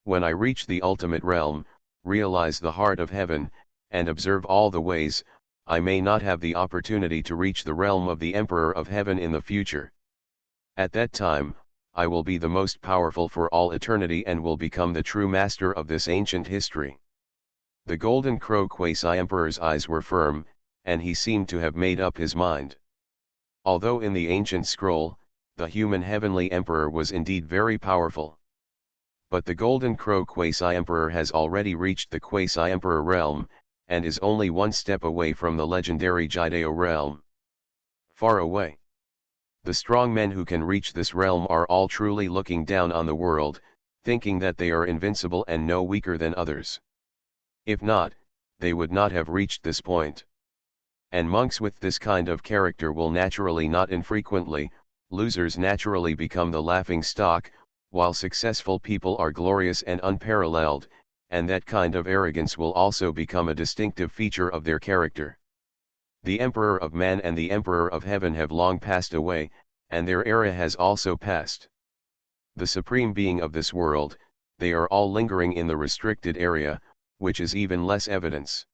A: When I reach the ultimate realm, realize the heart of heaven, and observe all the ways, I may not have the opportunity to reach the realm of the Emperor of Heaven in the future. At that time, I will be the most powerful for all eternity and will become the true master of this ancient history. The golden crow quasi-emperor's eyes were firm, and he seemed to have made up his mind. Although in the ancient scroll, the human heavenly emperor was indeed very powerful. But the golden crow quasi-emperor has already reached the quasi-emperor realm, and is only one step away from the legendary Jideo realm. Far away. The strong men who can reach this realm are all truly looking down on the world, thinking that they are invincible and no weaker than others. If not, they would not have reached this point. And monks with this kind of character will naturally not infrequently, losers naturally become the laughing stock, while successful people are glorious and unparalleled, and that kind of arrogance will also become a distinctive feature of their character. The Emperor of Man and the Emperor of Heaven have long passed away, and their era has also passed. The Supreme Being of this world, they are all lingering in the restricted area, which is even less evidence.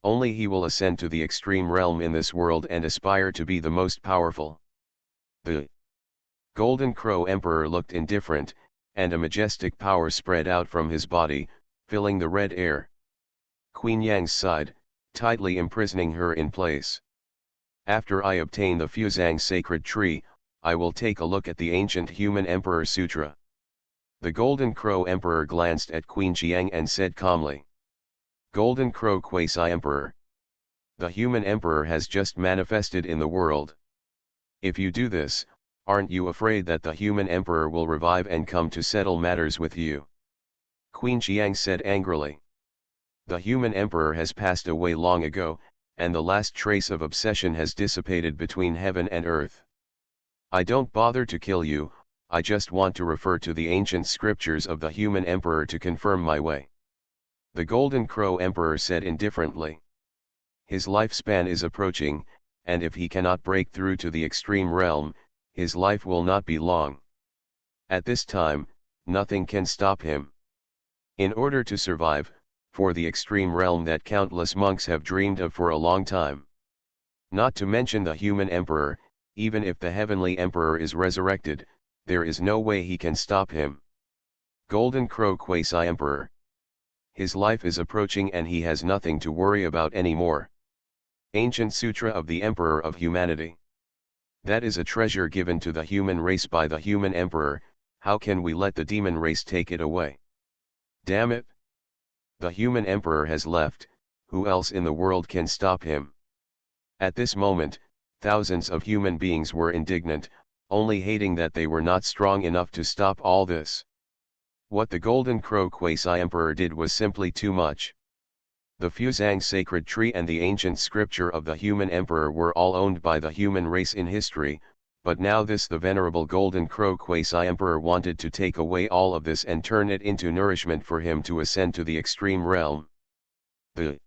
A: Only he will ascend to the extreme realm in this world and aspire to be the most powerful. The Golden Crow Emperor looked indifferent, and a majestic power spread out from his body, filling the red air. Queen Yang sighed, tightly imprisoning her in place. After I obtain the Fuzang sacred tree, I will take a look at the ancient human emperor sutra. The Golden Crow Emperor glanced at Queen Jiang and said calmly. Golden Crow Quasi-Emperor. The human emperor has just manifested in the world. If you do this, aren't you afraid that the human emperor will revive and come to settle matters with you? Queen Jiang said angrily. The human emperor has passed away long ago, and the last trace of obsession has dissipated between heaven and earth. I don't bother to kill you, I just want to refer to the ancient scriptures of the human emperor to confirm my way. The Golden Crow Emperor said indifferently. His lifespan is approaching, and if he cannot break through to the extreme realm, his life will not be long. At this time, nothing can stop him. In order to survive, for the extreme realm that countless monks have dreamed of for a long time. Not to mention the human emperor, even if the heavenly emperor is resurrected, there is no way he can stop him. Golden Crow Quasi-Emperor. His life is approaching and he has nothing to worry about anymore. Ancient Sutra of the Emperor of Humanity. That is a treasure given to the human race by the human emperor. How can we let the demon race take it away? Damn it! The human emperor has left, who else in the world can stop him? At this moment, thousands of human beings were indignant, only hating that they were not strong enough to stop all this. What the Golden Crow Quasi-Emperor did was simply too much. The Fuzang sacred tree and the ancient scripture of the human emperor were all owned by the human race in history, but now the venerable Golden Crow Quasi-Emperor wanted to take away all of this and turn it into nourishment for him to ascend to the extreme realm. The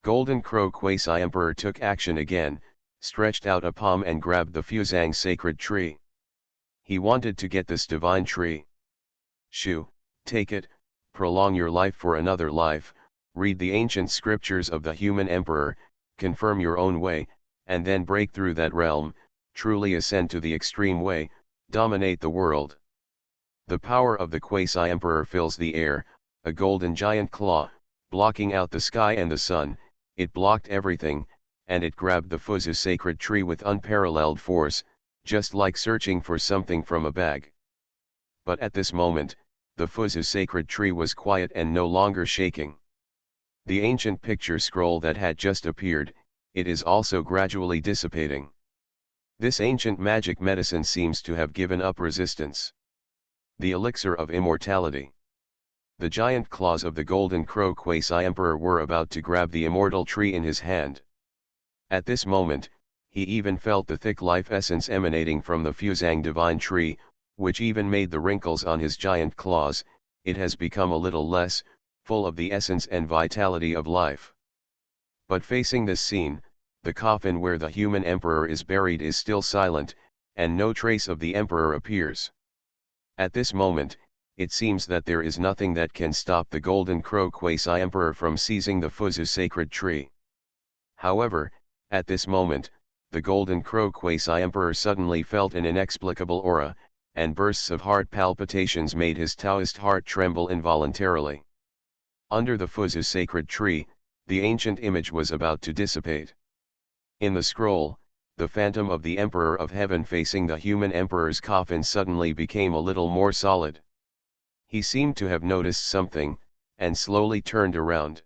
A: Golden Crow Quasi-Emperor took action again, stretched out a palm and grabbed the Fuzang sacred tree. He wanted to get this divine tree. Shoo, take it, prolong your life for another life, read the ancient scriptures of the human emperor, confirm your own way, and then break through that realm, truly ascend to the extreme way, dominate the world. The power of the Quasi-Emperor fills the air, a golden giant claw, blocking out the sky and the sun, it blocked everything, and it grabbed the Fuzu sacred tree with unparalleled force, just like searching for something from a bag. But at this moment, the Fuzu sacred tree was quiet and no longer shaking. The ancient picture scroll that had just appeared, it is also gradually dissipating. This ancient magic medicine seems to have given up resistance. The elixir of immortality. The giant claws of the Golden Crow Quasi-Emperor were about to grab the immortal tree in his hand. At this moment, he even felt the thick life essence emanating from the Fuzang divine tree, which even made the wrinkles on his giant claws. It has become a little less, full of the essence and vitality of life. But facing this scene, the coffin where the human emperor is buried is still silent, and no trace of the emperor appears. At this moment, it seems that there is nothing that can stop the Golden Crow Quasi-Emperor from seizing the Fuzu sacred tree. However, at this moment, the Golden Crow Quasi-Emperor suddenly felt an inexplicable aura, and bursts of heart palpitations made his Taoist heart tremble involuntarily. Under the Fuzu sacred tree, the ancient image was about to dissipate. In the scroll, the phantom of the Emperor of Heaven facing the human emperor's coffin suddenly became a little more solid. He seemed to have noticed something, and slowly turned around.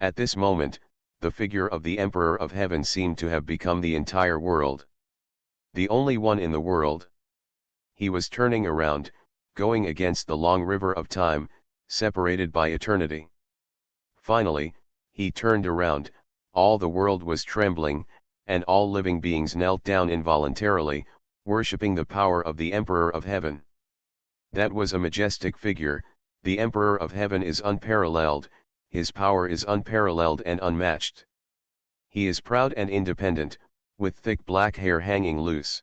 A: At this moment, the figure of the Emperor of Heaven seemed to have become the entire world. The only one in the world. He was turning around, going against the long river of time, separated by eternity. Finally, he turned around, all the world was trembling, and all living beings knelt down involuntarily, worshipping the power of the Emperor of Heaven. That was a majestic figure. The Emperor of Heaven is unparalleled, his power is unparalleled and unmatched. He is proud and independent, with thick black hair hanging loose.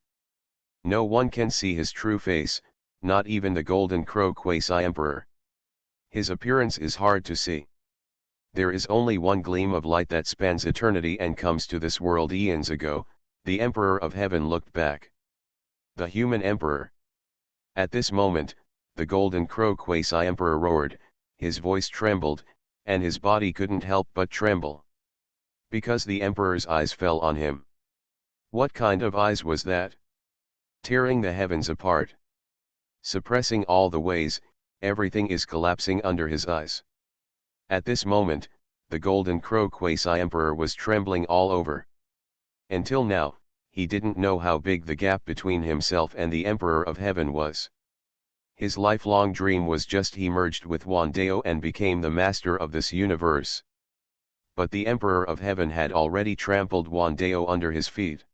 A: No one can see his true face, not even the Golden Crow Quasi-Emperor. His appearance is hard to see. There is only one gleam of light that spans eternity and comes to this world eons ago. The Emperor of Heaven looked back. The human emperor. At this moment, the Golden Crow Quasi-Emperor roared, his voice trembled, and his body couldn't help but tremble. Because the emperor's eyes fell on him. What kind of eyes was that? Tearing the heavens apart. Suppressing all the ways, everything is collapsing under his eyes. At this moment, the Golden Crow Quasi-Emperor was trembling all over. Until now, he didn't know how big the gap between himself and the Emperor of Heaven was. His lifelong dream was just he merged with Wandeo and became the master of this universe. But the Emperor of Heaven had already trampled Wandeo under his feet.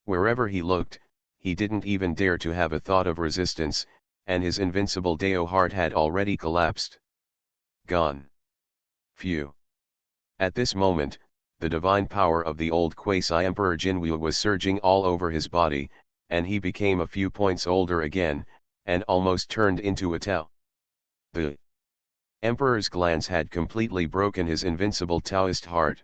A: Wherever he looked, he didn't even dare to have a thought of resistance, and his invincible Deo heart had already collapsed. Gone. Phew. At this moment, the divine power of the old Quasi-Emperor Jinwu was surging all over his body, and he became a few points older again, and almost turned into a Tao. The Emperor's glance had completely broken his invincible Taoist heart.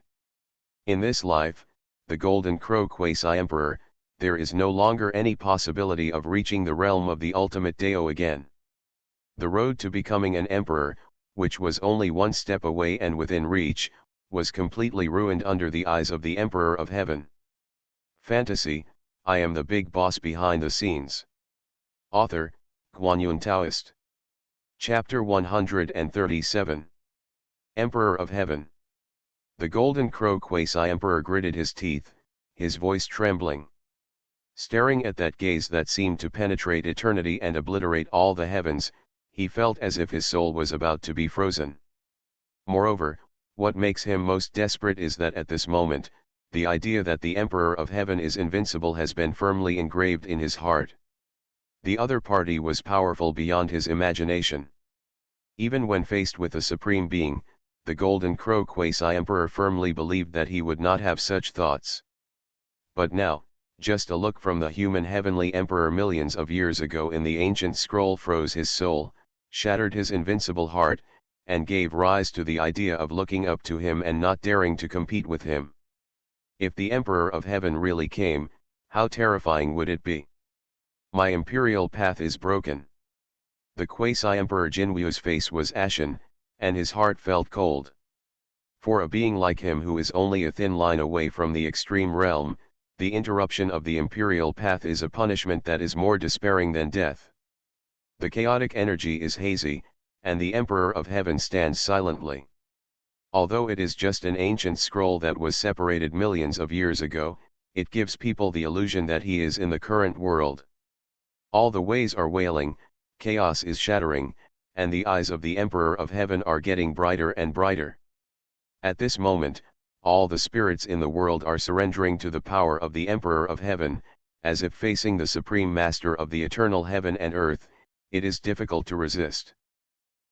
A: In this life, the Golden Crow Quasi-Emperor, there is no longer any possibility of reaching the realm of the ultimate Deo again. The road to becoming an emperor, which was only one step away and within reach, was completely ruined under the eyes of the Emperor of Heaven. Fantasy, I am the big boss behind the scenes. Author, Guanyun Taoist. Chapter 137. Emperor of Heaven. The golden crow quasi-emperor gritted his teeth, his voice trembling. Staring at that gaze that seemed to penetrate eternity and obliterate all the heavens, he felt as if his soul was about to be frozen. Moreover, what makes him most desperate is that at this moment, the idea that the Emperor of Heaven is invincible has been firmly engraved in his heart. The other party was powerful beyond his imagination. Even when faced with the Supreme Being, the Golden Crow quasi-emperor firmly believed that he would not have such thoughts. But now, just a look from the human heavenly emperor millions of years ago in the ancient scroll froze his soul, shattered his invincible heart, and gave rise to the idea of looking up to him and not daring to compete with him. If the Emperor of Heaven really came, how terrifying would it be? My imperial path is broken. The quasi-emperor Jinwu's face was ashen, and his heart felt cold. For a being like him who is only a thin line away from the extreme realm, the interruption of the imperial path is a punishment that is more despairing than death. The chaotic energy is hazy, and the Emperor of Heaven stands silently. Although it is just an ancient scroll that was separated millions of years ago, it gives people the illusion that he is in the current world. All the ways are wailing, chaos is shattering, and the eyes of the Emperor of Heaven are getting brighter and brighter. At this moment, all the spirits in the world are surrendering to the power of the Emperor of Heaven, as if facing the Supreme Master of the eternal heaven and earth, it is difficult to resist.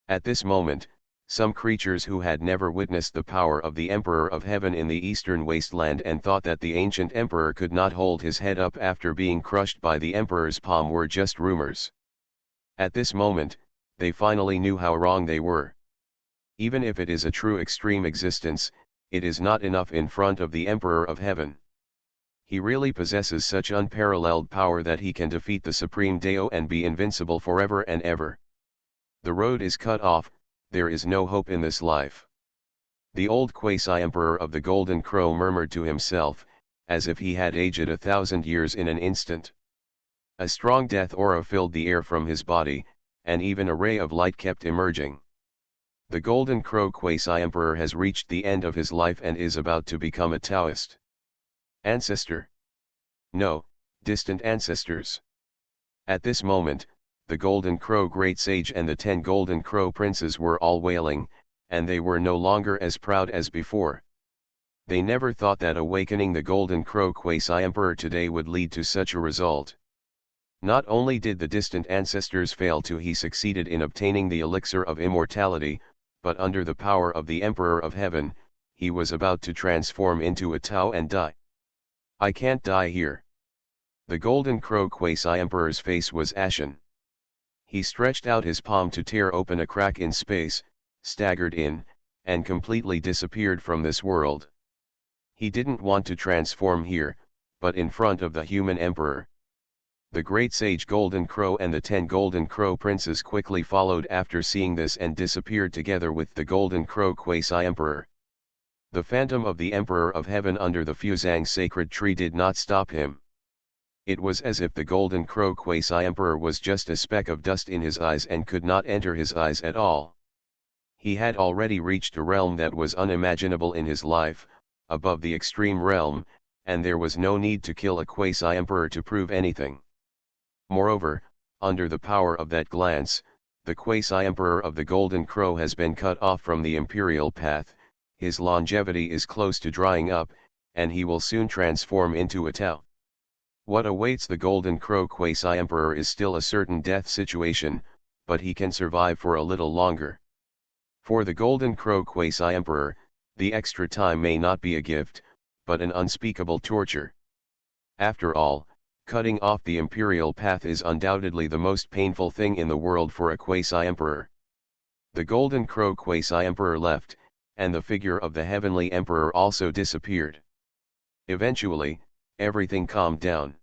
A: At this moment, some creatures who had never witnessed the power of the Emperor of Heaven in the eastern wasteland and thought that the ancient emperor could not hold his head up after being crushed by the emperor's palm were just rumors. At this moment, they finally knew how wrong they were. Even if it is a true extreme existence, it is not enough in front of the Emperor of Heaven. He really possesses such unparalleled power that he can defeat the Supreme Deo and be invincible forever and ever. The road is cut off, there is no hope in this life. The old quasi-emperor of the Golden Crow murmured to himself, as if he had aged 1,000 years in an instant. A strong death aura filled the air from his body, and even a ray of light kept emerging. The Golden Crow quasi-emperor has reached the end of his life and is about to become a Taoist. Ancestor. No, distant ancestors. At this moment, the Golden Crow Great Sage and the 10 Golden Crow Princes were all wailing, and they were no longer as proud as before. They never thought that awakening the Golden Crow quasi-emperor today would lead to such a result. Not only did the distant ancestors fail to, he succeeded in obtaining the elixir of immortality, but under the power of the Emperor of Heaven, he was about to transform into a Tao and die. I can't die here. The Golden Crow quasi-emperor's face was ashen. He stretched out his palm to tear open a crack in space, staggered in, and completely disappeared from this world. He didn't want to transform here, but in front of the human emperor. The great sage Golden Crow and the 10 Golden Crow Princes quickly followed after seeing this and disappeared together with the Golden Crow quasi-emperor. The phantom of the Emperor of Heaven under the Fuzang sacred tree did not stop him. It was as if the Golden Crow quasi-emperor was just a speck of dust in his eyes and could not enter his eyes at all. He had already reached a realm that was unimaginable in his life, above the extreme realm, and there was no need to kill a quasi-emperor to prove anything. Moreover, under the power of that glance, the quasi-emperor of the Golden Crow has been cut off from the imperial path, his longevity is close to drying up, and he will soon transform into a Tao. What awaits the Golden Crow quasi-emperor is still a certain death situation, but he can survive for a little longer. For the Golden Crow quasi-emperor, the extra time may not be a gift, but an unspeakable torture. After all, cutting off the imperial path is undoubtedly the most painful thing in the world for a quasi-emperor. The Golden Crow quasi-emperor left, and the figure of the heavenly emperor also disappeared. Eventually, everything calmed down.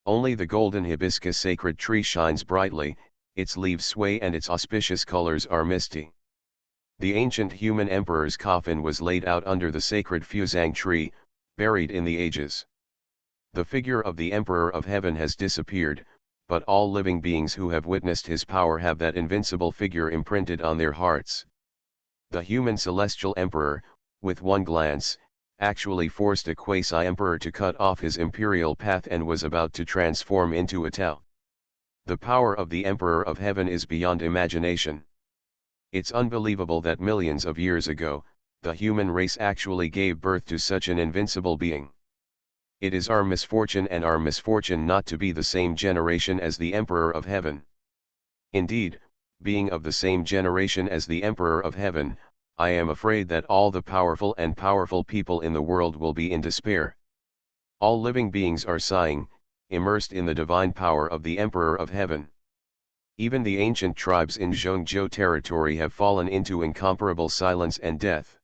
A: Only the golden hibiscus sacred tree shines brightly, its leaves sway and its auspicious colors are misty. The ancient human emperor's coffin was laid out under the sacred Fuzang tree, buried in the ages. The figure of the Emperor of Heaven has disappeared, but all living beings who have witnessed his power have that invincible figure imprinted on their hearts. The human celestial emperor, with one glance, actually forced a quasi-emperor to cut off his imperial path and was about to transform into a Tao. The power of the Emperor of Heaven is beyond imagination. It's unbelievable that millions of years ago, the human race actually gave birth to such an invincible being. It is our misfortune and our misfortune not to be the same generation as the Emperor of Heaven. Indeed, being of the same generation as the Emperor of Heaven, I am afraid that all the powerful and powerful people in the world will be in despair. All living beings are sighing, immersed in the divine power of the Emperor of Heaven. Even the ancient tribes in Zhongzhou territory have fallen into incomparable silence and death.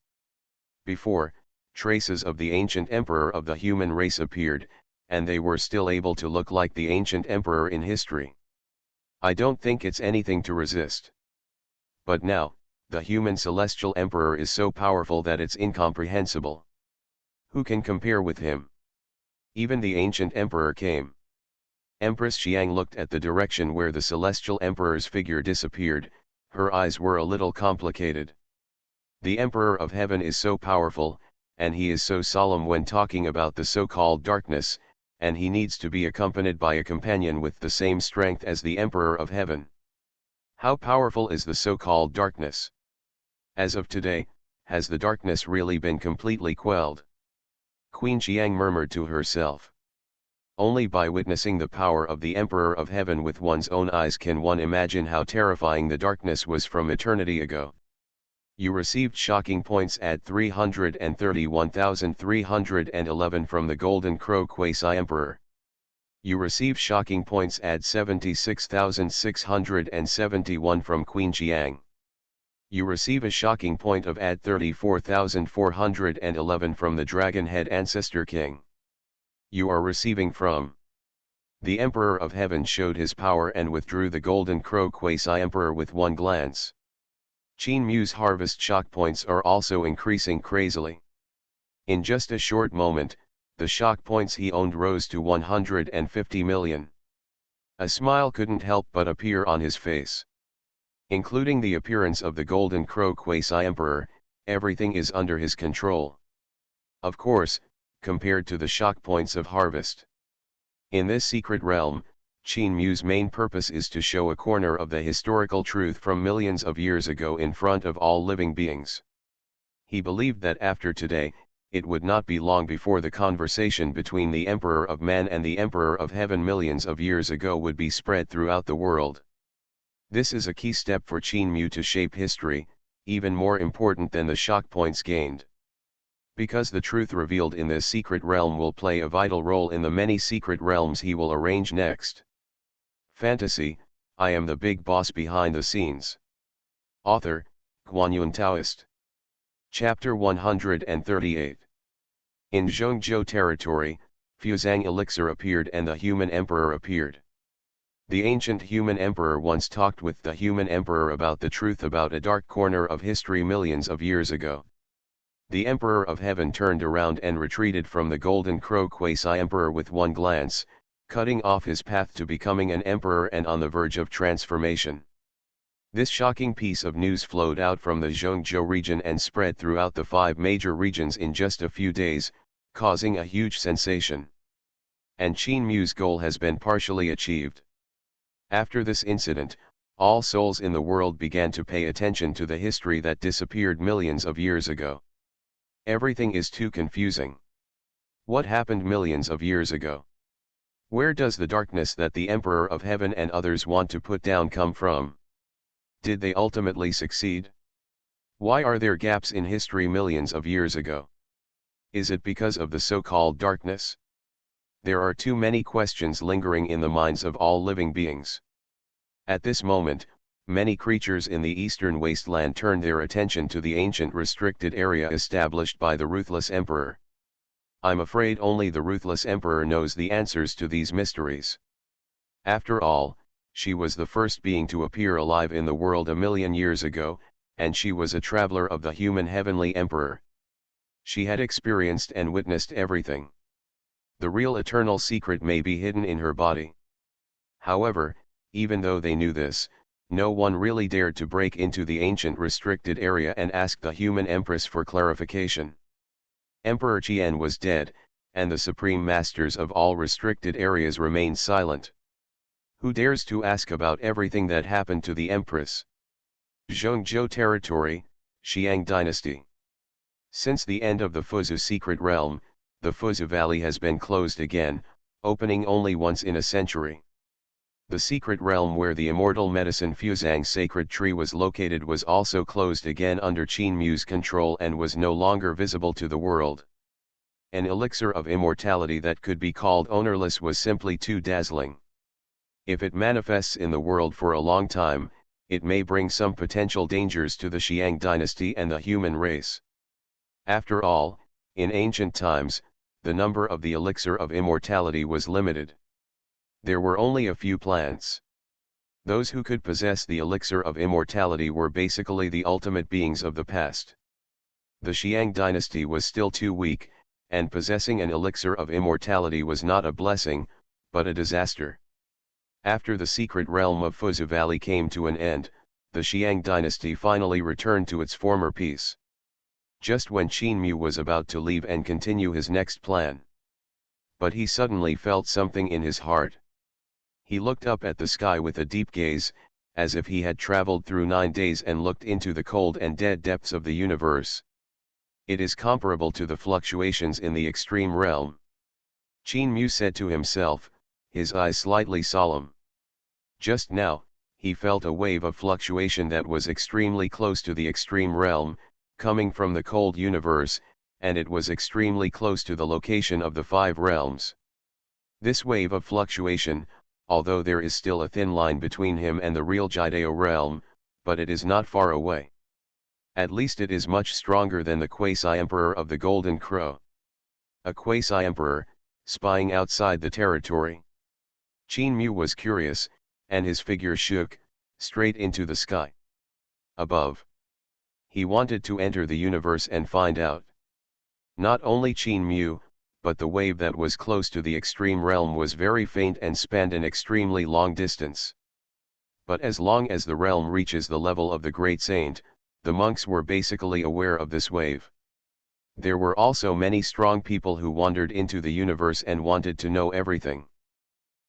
A: Before, traces of the ancient emperor of the human race appeared, and they were still able to look like the ancient emperor in history. I don't think it's anything to resist. But now, the human celestial emperor is so powerful that it's incomprehensible. Who can compare with him? Even the ancient emperor came. Empress Xiang looked at the direction where the celestial emperor's figure disappeared, her eyes were a little complicated. The Emperor of Heaven is so powerful, and he is so solemn when talking about the so-called darkness, and he needs to be accompanied by a companion with the same strength as the Emperor of Heaven. How powerful is the so-called darkness? As of today, has the darkness really been completely quelled? Queen Xiang murmured to herself. Only by witnessing the power of the Emperor of Heaven with one's own eyes can one imagine how terrifying the darkness was from eternity ago. You received shocking points at 331,311 from the Golden Crow Quasi-Emperor. You receive shocking points at 76,671 from Queen Xiang. You receive a shocking point of at 34,411 from the Dragon Head Ancestor King. You are receiving from. The Emperor of Heaven showed his power and withdrew the Golden Crow Quasi-Emperor with one glance. Qin Mu's harvest shock points are also increasing crazily. In just a short moment, the shock points he owned rose to 150 million. A smile couldn't help but appear on his face. Including the appearance of the Golden Crow Quasi-Emperor, everything is under his control. Of course, compared to the shock points of harvest. In this secret realm, Qin Mu's main purpose is to show a corner of the historical truth from millions of years ago in front of all living beings. He believed that after today, it would not be long before the conversation between the Emperor of Man and the Emperor of Heaven millions of years ago would be spread throughout the world. This is a key step for Qin Mu to shape history, even more important than the shock points gained. Because the truth revealed in this secret realm will play a vital role in the many secret realms he will arrange next. Fantasy, I am the big boss behind the scenes. Author, Guanyun Taoist. Chapter 138. In Zhongzhou territory, Fuzang elixir appeared and the human emperor appeared. The ancient human emperor once talked with the human emperor about the truth about a dark corner of history millions of years ago. The Emperor of Heaven turned around and retreated from the Golden Crow Quasi-Emperor with one glance, cutting off his path to becoming an emperor and on the verge of transformation. This shocking piece of news flowed out from the Zhongzhou region and spread throughout the 5 major regions in just a few days, causing a huge sensation. And Qin Mu's goal has been partially achieved. After this incident, all souls in the world began to pay attention to the history that disappeared millions of years ago. Everything is too confusing. What happened millions of years ago? Where does the darkness that the Emperor of Heaven and others want to put down come from? Did they ultimately succeed? Why are there gaps in history millions of years ago? Is it because of the so-called darkness? There are too many questions lingering in the minds of all living beings. At this moment, many creatures in the eastern wasteland turn their attention to the ancient restricted area established by the ruthless emperor. I'm afraid only the ruthless emperor knows the answers to these mysteries. After all, she was the first being to appear alive in the world 1,000,000 years ago, and she was a traveler of the human heavenly emperor. She had experienced and witnessed everything. The real eternal secret may be hidden in her body. However, even though they knew this, no one really dared to break into the ancient restricted area and ask the human empress for clarification. Emperor Qian was dead, and the supreme masters of all restricted areas remained silent. Who dares to ask about everything that happened to the empress? Zhongzhou territory, Xiang dynasty. Since the end of the Fuzhou secret realm, the Fuzhou Valley has been closed again, opening only once in a century. The secret realm where the immortal medicine Fuzhang sacred tree was located was also closed again under Qin Mu's control and was no longer visible to the world. An elixir of immortality that could be called ownerless was simply too dazzling. If it manifests in the world for a long time, it may bring some potential dangers to the Xiang dynasty and the human race. After all, in ancient times, the number of the elixir of immortality was limited. There were only a few plants. Those who could possess the elixir of immortality were basically the ultimate beings of the past. The Xiang dynasty was still too weak, and possessing an elixir of immortality was not a blessing, but a disaster. After the secret realm of Fuzhou Valley came to an end, the Xiang dynasty finally returned to its former peace. Just when Qin Mu was about to leave and continue his next plan. But he suddenly felt something in his heart. He looked up at the sky with a deep gaze, as if he had traveled through 9 days and looked into the cold and dead depths of the universe. It is comparable to the fluctuations in the extreme realm. Qin Mu said to himself, his eyes slightly solemn. Just now, he felt a wave of fluctuation that was extremely close to the extreme realm, coming from the cold universe, and it was extremely close to the location of the 5 realms. This wave of fluctuation, although there is still a thin line between him and the real Jideo realm, but it is not far away. At least it is much stronger than the quasi-emperor of the Golden Crow. A quasi-emperor, spying outside the territory. Qin Mu was curious, and his figure shook, straight into the sky. Above. He wanted to enter the universe and find out. Not only Qin Mu, but the wave that was close to the extreme realm was very faint and spanned an extremely long distance. But as long as the realm reaches the level of the great saint, the monks were basically aware of this wave. There were also many strong people who wandered into the universe and wanted to know everything.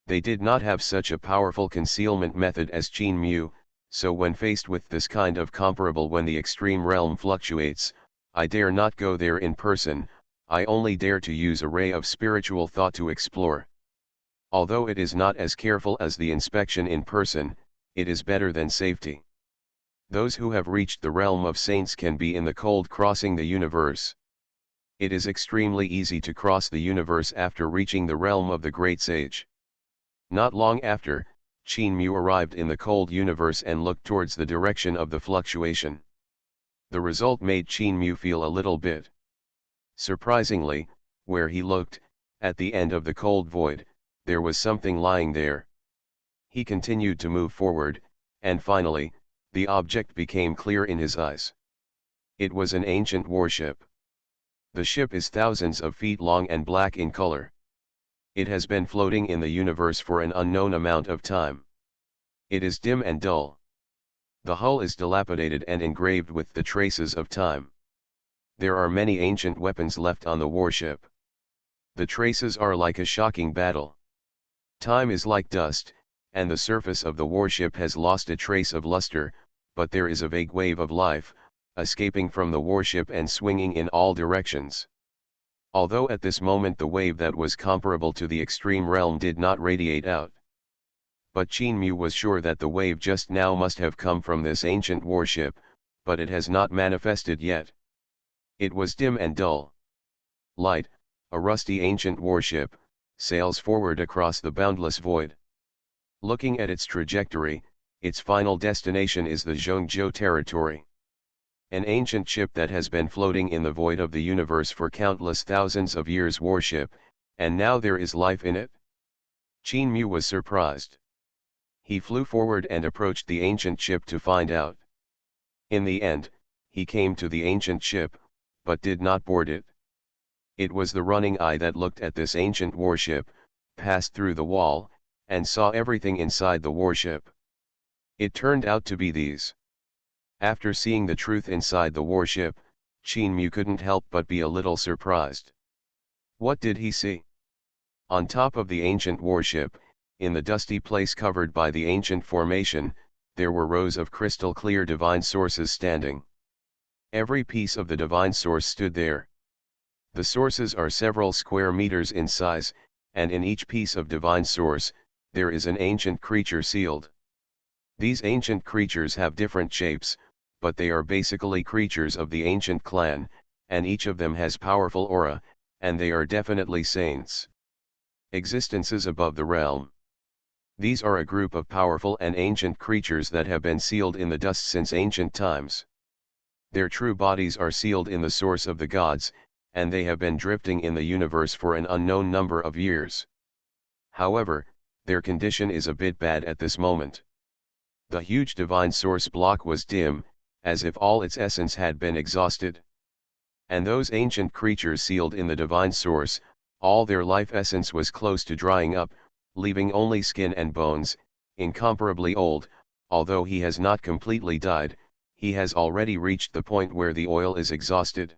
A: They did not have such a powerful concealment method as Qin Mu, so when faced with this kind of comparable when the extreme realm fluctuates, I dare not go there in person, I only dare to use a ray of spiritual thought to explore. Although it is not as careful as the inspection in person, it is better than safety. Those who have reached the realm of saints can be in the cold crossing the universe. It is extremely easy to cross the universe after reaching the realm of the great sage. Not long after, Qin Mu arrived in the cold universe and looked towards the direction of the fluctuation. The result made Qin Mu feel a little bit. Surprisingly, where he looked, at the end of the cold void, there was something lying there. He continued to move forward, and finally, the object became clear in his eyes. It was an ancient warship. The ship is thousands of feet long and black in color. It has been floating in the universe for an unknown amount of time. It is dim and dull. The hull is dilapidated and engraved with the traces of time. There are many ancient weapons left on the warship. The traces are like a shocking battle. Time is like dust, and the surface of the warship has lost a trace of luster, but there is a vague wave of life, escaping from the warship and swinging in all directions. Although at this moment the wave that was comparable to the extreme realm did not radiate out. But Qin Mu was sure that the wave just now must have come from this ancient warship, but it has not manifested yet. It was dim and dull. Light, a rusty ancient warship, sails forward across the boundless void. Looking at its trajectory, its final destination is the Zhongzhou territory. An ancient ship that has been floating in the void of the universe for countless thousands of years warship, and now there is life in it? Qin Mu was surprised. He flew forward and approached the ancient ship to find out. In the end, he came to the ancient ship, but did not board it. It was the running eye that looked at this ancient warship, passed through the wall, and saw everything inside the warship. It turned out to be these. After seeing the truth inside the warship, Qin Mu couldn't help but be a little surprised. What did he see? On top of the ancient warship, in the dusty place covered by the ancient formation, there were rows of crystal clear divine sources standing. Every piece of the divine source stood there. The sources are several square meters in size, and in each piece of divine source, there is an ancient creature sealed. These ancient creatures have different shapes, but they are basically creatures of the ancient clan, and each of them has powerful aura, and they are definitely saints. Existences above the realm. These are a group of powerful and ancient creatures that have been sealed in the dust since ancient times. Their true bodies are sealed in the source of the gods, and they have been drifting in the universe for an unknown number of years. However, their condition is a bit bad at this moment. The huge divine source block was dim, as if all its essence had been exhausted. And those ancient creatures sealed in the divine source, all their life essence was close to drying up, leaving only skin and bones, incomparably old. Although he has not completely died, he has already reached the point where the oil is exhausted.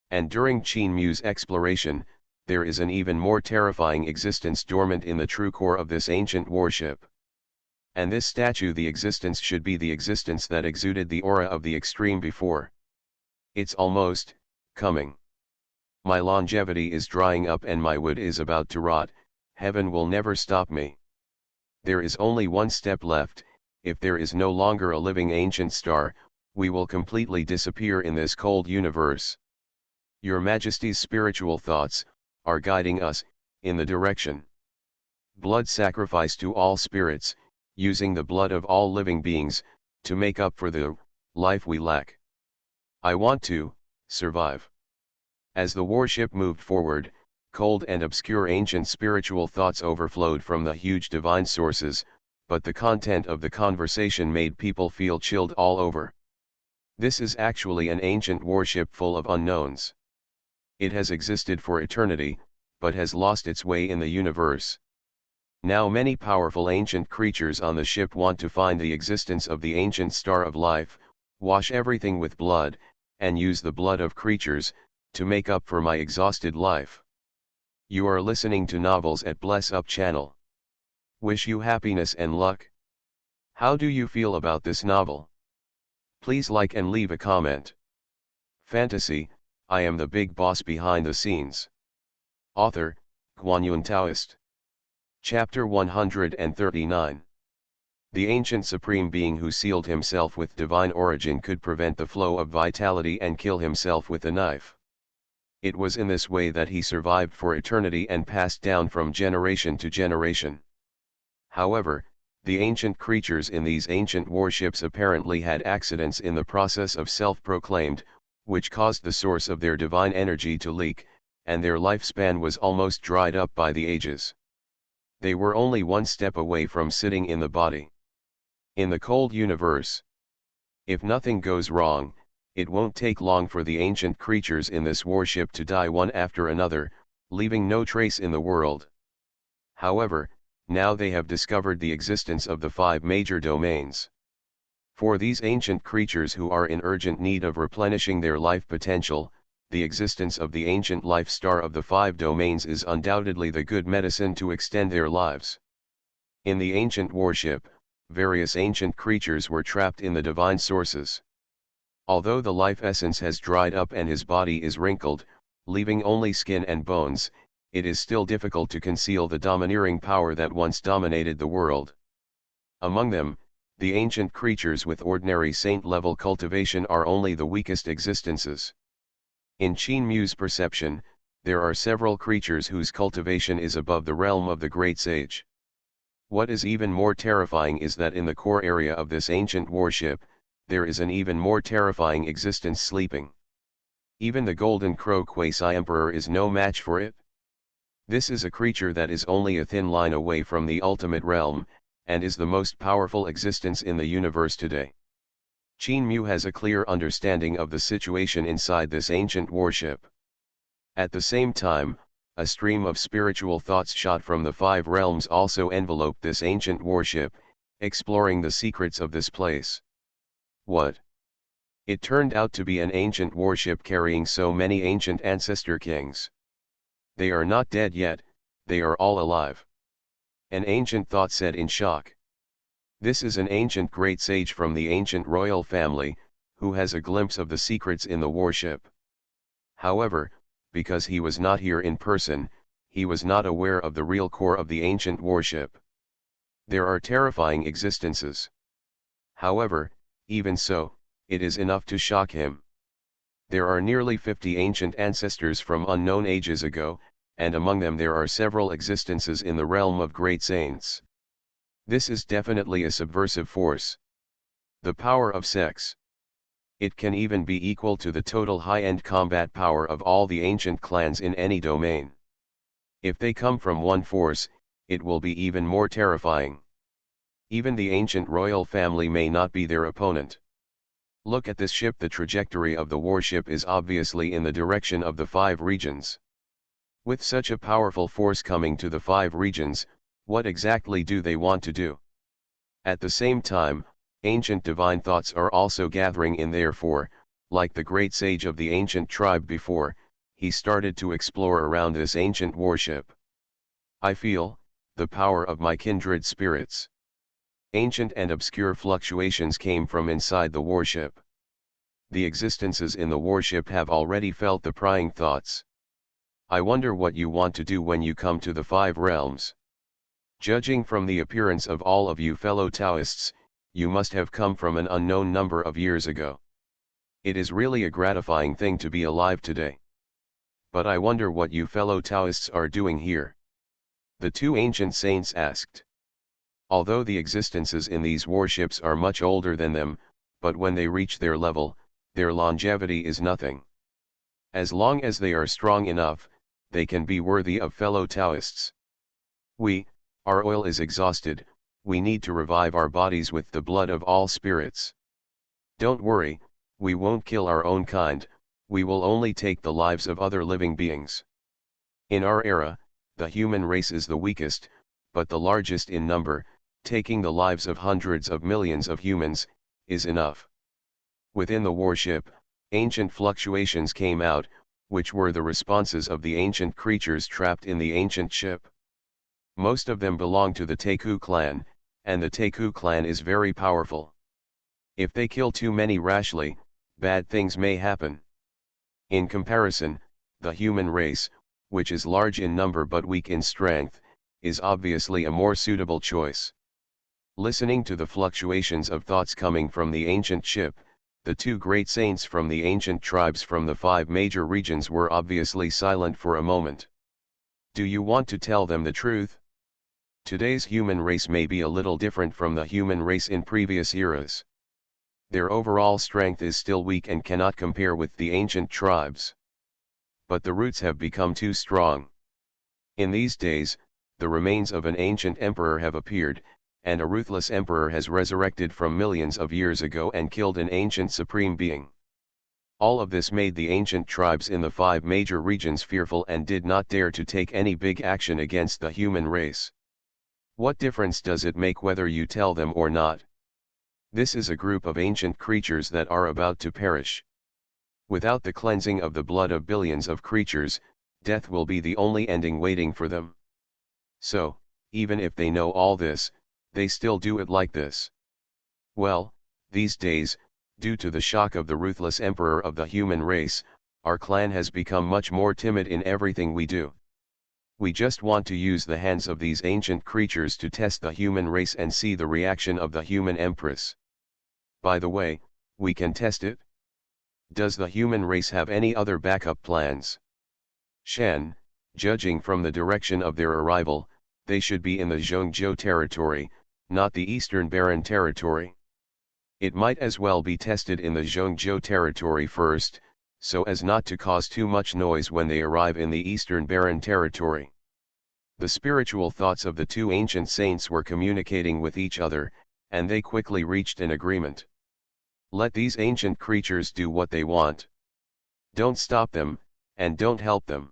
A: And during Qin Mu's exploration, there is an even more terrifying existence dormant in the true core of this ancient warship. And this statue, the existence, should be the existence that exuded the aura of the extreme before. It's almost coming. My longevity is drying up and my wood is about to rot. Heaven will never stop me. There is only one step left. If there is no longer a living ancient star, we will completely disappear in this cold universe. Your Majesty's spiritual thoughts are guiding us in the direction. Blood sacrifice to all spirits, using the blood of all living beings to make up for the life we lack. I want to survive. As the warship moved forward, cold and obscure ancient spiritual thoughts overflowed from the huge divine sources, but the content of the conversation made people feel chilled all over. This is actually an ancient warship full of unknowns. It has existed for eternity, but has lost its way in the universe. Now many powerful ancient creatures on the ship want to find the existence of the ancient star of life, wash everything with blood, and use the blood of creatures to make up for my exhausted life. You are listening to Novels at Bless Up channel. Wish you happiness and luck. How do you feel about this novel? Please like and leave a comment. Fantasy, I am the big boss behind the scenes. Author, Guanyun Taoist. Chapter 139. The ancient supreme being who sealed himself with divine origin could prevent the flow of vitality and kill himself with a knife. It was in this way that he survived for eternity and passed down from generation to generation. However, the ancient creatures in these ancient warships apparently had accidents in the process of self-proclaimed, which caused the source of their divine energy to leak, and their lifespan was almost dried up by the ages. They were only one step away from sitting in the body. In the cold universe. If nothing goes wrong, it won't take long for the ancient creatures in this warship to die one after another, leaving no trace in the world. However, now they have discovered the existence of the 5 major domains. For these ancient creatures who are in urgent need of replenishing their life potential, the existence of the ancient life star of the 5 domains is undoubtedly the good medicine to extend their lives. In the ancient warship, various ancient creatures were trapped in the divine sources. Although the life essence has dried up and his body is wrinkled, leaving only skin and bones, it is still difficult to conceal the domineering power that once dominated the world. Among them, the ancient creatures with ordinary saint-level cultivation are only the weakest existences. In Qin Mu's perception, there are several creatures whose cultivation is above the realm of the great sage. What is even more terrifying is that in the core area of this ancient warship, there is an even more terrifying existence sleeping. Even the golden crow quasi-emperor is no match for it. This is a creature that is only a thin line away from the ultimate realm, and is the most powerful existence in the universe today. Qin Mu has a clear understanding of the situation inside this ancient warship. At the same time, a stream of spiritual thoughts shot from the five realms also enveloped this ancient warship, exploring the secrets of this place. What? It turned out to be an ancient warship carrying so many ancient ancestor kings. They are not dead yet, they are all alive. An ancient thought said in shock. This is an ancient great sage from the ancient royal family, who has a glimpse of the secrets in the warship. However, because he was not here in person, he was not aware of the real core of the ancient warship. There are terrifying existences. However, even so, it is enough to shock him. There are nearly 50 ancient ancestors from unknown ages ago, and among them there are several existences in the realm of great saints. This is definitely a subversive force. The power of sex. It can even be equal to the total high-end combat power of all the ancient clans in any domain. If they come from one force, it will be even more terrifying. Even the ancient royal family may not be their opponent. Look at this ship. The trajectory of the warship is obviously in the direction of the five regions. With such a powerful force coming to the five regions, what exactly do they want to do? At the same time, ancient divine thoughts are also gathering in. Therefore, like the great sage of the ancient tribe before, he started to explore around this ancient warship. I feel the power of my kindred spirits. Ancient and obscure fluctuations came from inside the warship. The existences in the warship have already felt the prying thoughts. I wonder what you want to do when you come to the five realms. Judging from the appearance of all of you fellow Taoists, you must have come from an unknown number of years ago. It is really a gratifying thing to be alive today. But I wonder what you fellow Taoists are doing here. The two ancient saints asked. Although the existences in these warships are much older than them, but when they reach their level, their longevity is nothing. As long as they are strong enough, they can be worthy of fellow Taoists. Our oil is exhausted, we need to revive our bodies with the blood of all spirits. Don't worry, we won't kill our own kind, we will only take the lives of other living beings. In our era, the human race is the weakest, but the largest in number, taking the lives of hundreds of millions of humans, is enough. Within the warship, ancient fluctuations came out, which were the responses of the ancient creatures trapped in the ancient ship. Most of them belong to the Teku clan, and the Teku clan is very powerful. If they kill too many rashly, bad things may happen. In comparison, the human race, which is large in number but weak in strength, is obviously a more suitable choice. Listening to the fluctuations of thoughts coming from the ancient ship, the two great saints from the ancient tribes from the five major regions were obviously silent for a moment. Do you want to tell them the truth? Today's human race may be a little different from the human race in previous eras. Their overall strength is still weak and cannot compare with the ancient tribes. But the roots have become too strong. In these days, the remains of an ancient emperor have appeared, and a ruthless emperor has resurrected from millions of years ago and killed an ancient supreme being. All of this made the ancient tribes in the five major regions fearful and did not dare to take any big action against the human race. What difference does it make whether you tell them or not? This is a group of ancient creatures that are about to perish. Without the cleansing of the blood of billions of creatures, death will be the only ending waiting for them. So, even if they know all this, they still do it like this. Well, these days, due to the shock of the ruthless emperor of the human race, our clan has become much more timid in everything we do. We just want to use the hands of these ancient creatures to test the human race and see the reaction of the human empress. By the way, we can test it? Does the human race have any other backup plans? Shen, judging from the direction of their arrival, they should be in the Zhongzhou territory, not the Eastern Barren territory. It might as well be tested in the Zhongzhou territory first, so as not to cause too much noise when they arrive in the Eastern Barren territory. The spiritual thoughts of the two ancient saints were communicating with each other, and they quickly reached an agreement. Let these ancient creatures do what they want. Don't stop them, and don't help them.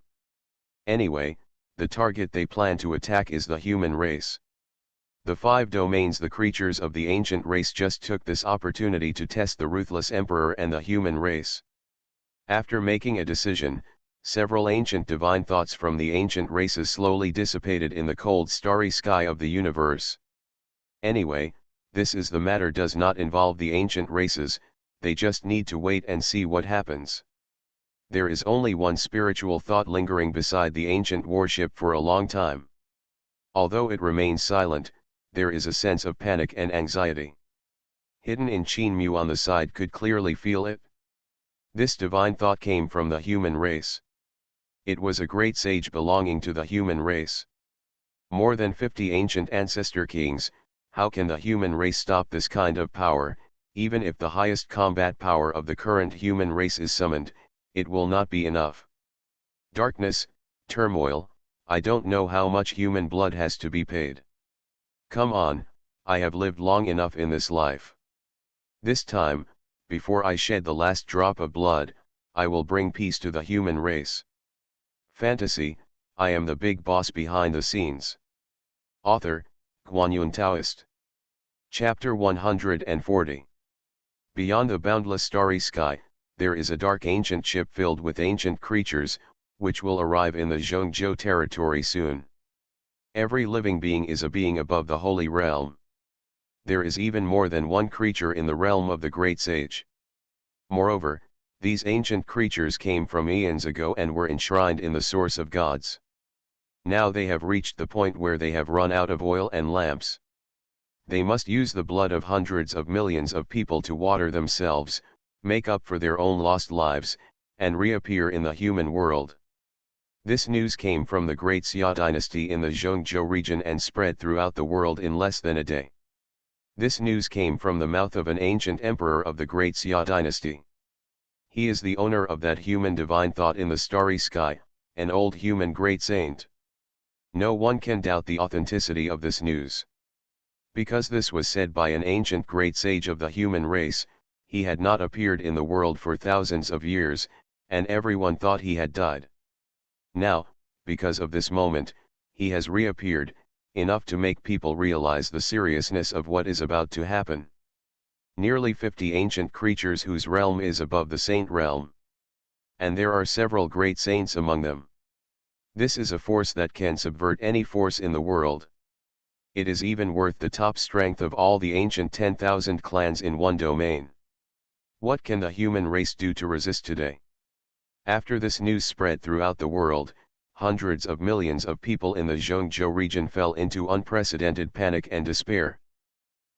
A: Anyway, the target they plan to attack is the human race. The 5 domains. The creatures of the ancient race just took this opportunity to test the ruthless emperor and the human race. After making a decision, several ancient divine thoughts from the ancient races slowly dissipated in the cold starry sky of the universe. Anyway, this is the matter does not involve the ancient races, they just need to wait and see what happens. There is only one spiritual thought lingering beside the ancient warship for a long time. Although it remains silent, there is a sense of panic and anxiety. Hidden in Qin Mu on the side could clearly feel it. This divine thought came from the human race. It was a great sage belonging to the human race. More than 50 ancient ancestor kings, how can the human race stop this kind of power? Even if the highest combat power of the current human race is summoned, it will not be enough. Darkness, turmoil, I don't know how much human blood has to be paid. Come on, I have lived long enough in this life. This time, before I shed the last drop of blood, I will bring peace to the human race. Fantasy, I am the big boss behind the scenes. Author, Guanyun Taoist. Chapter 140. Beyond the boundless starry sky, there is a dark ancient ship filled with ancient creatures, which will arrive in the Zhongzhou territory soon. Every living being is a being above the holy realm. There is even more than one creature in the realm of the great sage. Moreover, these ancient creatures came from eons ago and were enshrined in the source of gods. Now they have reached the point where they have run out of oil and lamps. They must use the blood of hundreds of millions of people to water themselves, make up for their own lost lives, and reappear in the human world. This news came from the great Xia dynasty in the Zhongzhou region and spread throughout the world in less than a day. This news came from the mouth of an ancient emperor of the great Xia dynasty. He is the owner of that human divine thought in the starry sky, an old human great saint. No one can doubt the authenticity of this news. Because this was said by an ancient great sage of the human race, he had not appeared in the world for thousands of years, and everyone thought he had died. Now, because of this moment, he has reappeared, enough to make people realize the seriousness of what is about to happen. Nearly 50 ancient creatures whose realm is above the saint realm. And there are several great saints among them. This is a force that can subvert any force in the world. It is even worth the top strength of all the ancient 10,000 clans in one domain. What can the human race do to resist today? After this news spread throughout the world, hundreds of millions of people in the Zhongzhou region fell into unprecedented panic and despair.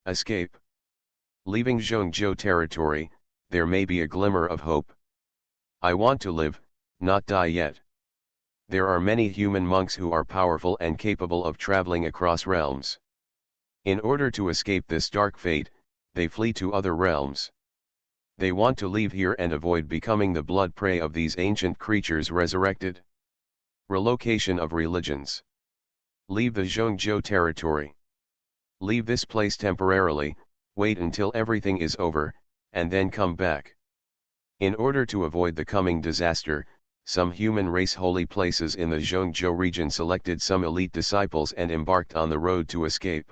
A: Escape. Leaving Zhongzhou territory, there may be a glimmer of hope. I want to live, not die yet. There are many human monks who are powerful and capable of traveling across realms. In order to escape this dark fate, they flee to other realms. They want to leave here and avoid becoming the blood prey of these ancient creatures resurrected. Relocation of religions. Leave the Zhongzhou territory. Leave this place temporarily, wait until everything is over, and then come back. In order to avoid the coming disaster, some human race holy places in the Zhongzhou region selected some elite disciples and embarked on the road to escape.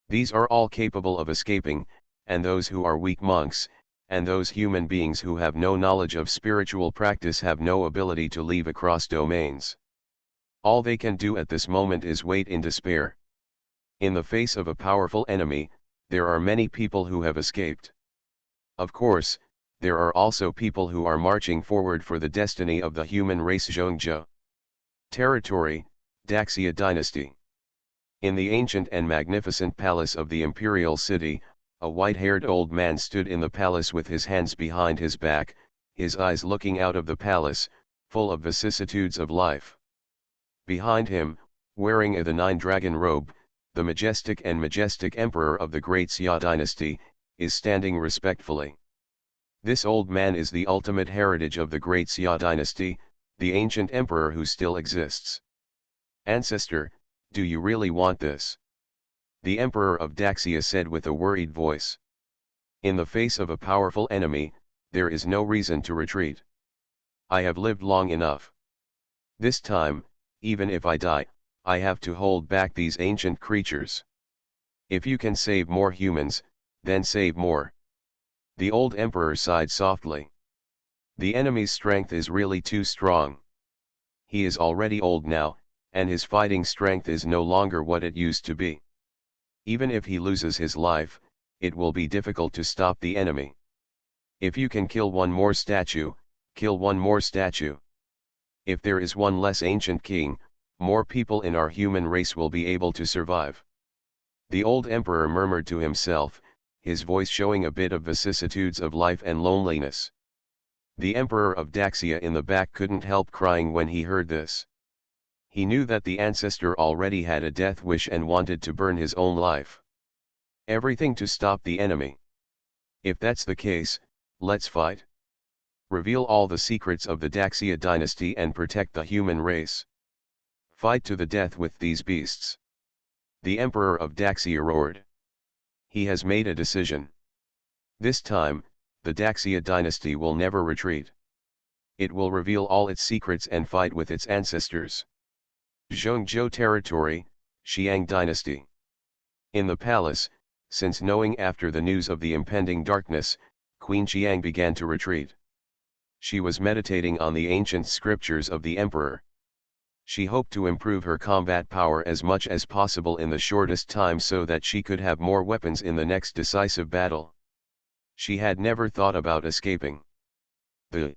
A: These are all capable of escaping, and those who are weak monks, and those human beings who have no knowledge of spiritual practice have no ability to leave across domains. All they can do at this moment is wait in despair. In the face of a powerful enemy, there are many people who have escaped. Of course, there are also people who are marching forward for the destiny of the human race. Zhongzhou territory, Daxia dynasty. In the ancient and magnificent palace of the imperial city, a white-haired old man stood in the palace with his hands behind his back, his eyes looking out of the palace, full of vicissitudes of life. Behind him, wearing the 9-dragon robe, the majestic emperor of the great Xia dynasty, is standing respectfully. This old man is the ultimate heritage of the great Xia dynasty, the ancient emperor who still exists. Ancestor, do you really want this? The emperor of Daxia said with a worried voice. In the face of a powerful enemy, there is no reason to retreat. I have lived long enough. This time, even if I die, I have to hold back these ancient creatures. If you can save more humans, then save more. The old emperor sighed softly. The enemy's strength is really too strong. He is already old now, and his fighting strength is no longer what it used to be. Even if he loses his life, it will be difficult to stop the enemy. If you can kill one more statue, kill one more statue. If there is one less ancient king, more people in our human race will be able to survive. The old emperor murmured to himself, his voice showing a bit of vicissitudes of life and loneliness. The emperor of Daxia in the back couldn't help crying when he heard this. He knew that the ancestor already had a death wish and wanted to burn his own life. Everything to stop the enemy. If that's the case, let's fight. Reveal all the secrets of the Daxia dynasty and protect the human race. Fight to the death with these beasts. The emperor of Daxia roared. He has made a decision. This time, the Daxia dynasty will never retreat. It will reveal all its secrets and fight with its ancestors. Zhongzhou territory, Xiang dynasty. In the palace, since knowing after the news of the impending darkness, Queen Xiang began to retreat. She was meditating on the ancient scriptures of the emperor. She hoped to improve her combat power as much as possible in the shortest time so that she could have more weapons in the next decisive battle. She had never thought about escaping. The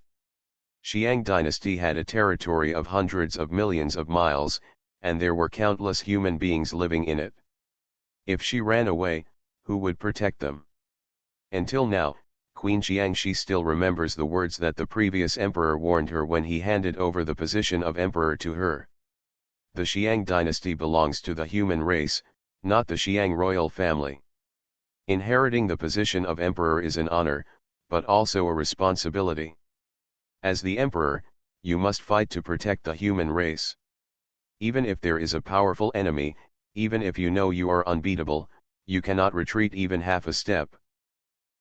A: Xiang dynasty had a territory of hundreds of millions of miles, and there were countless human beings living in it. If she ran away, who would protect them? Until now, Queen Xiangxi still remembers the words that the previous emperor warned her when he handed over the position of emperor to her. The Xiang dynasty belongs to the human race, not the Xiang royal family. Inheriting the position of emperor is an honor, but also a responsibility. As the emperor, you must fight to protect the human race. Even if there is a powerful enemy, even if you know you are unbeatable, you cannot retreat even half a step.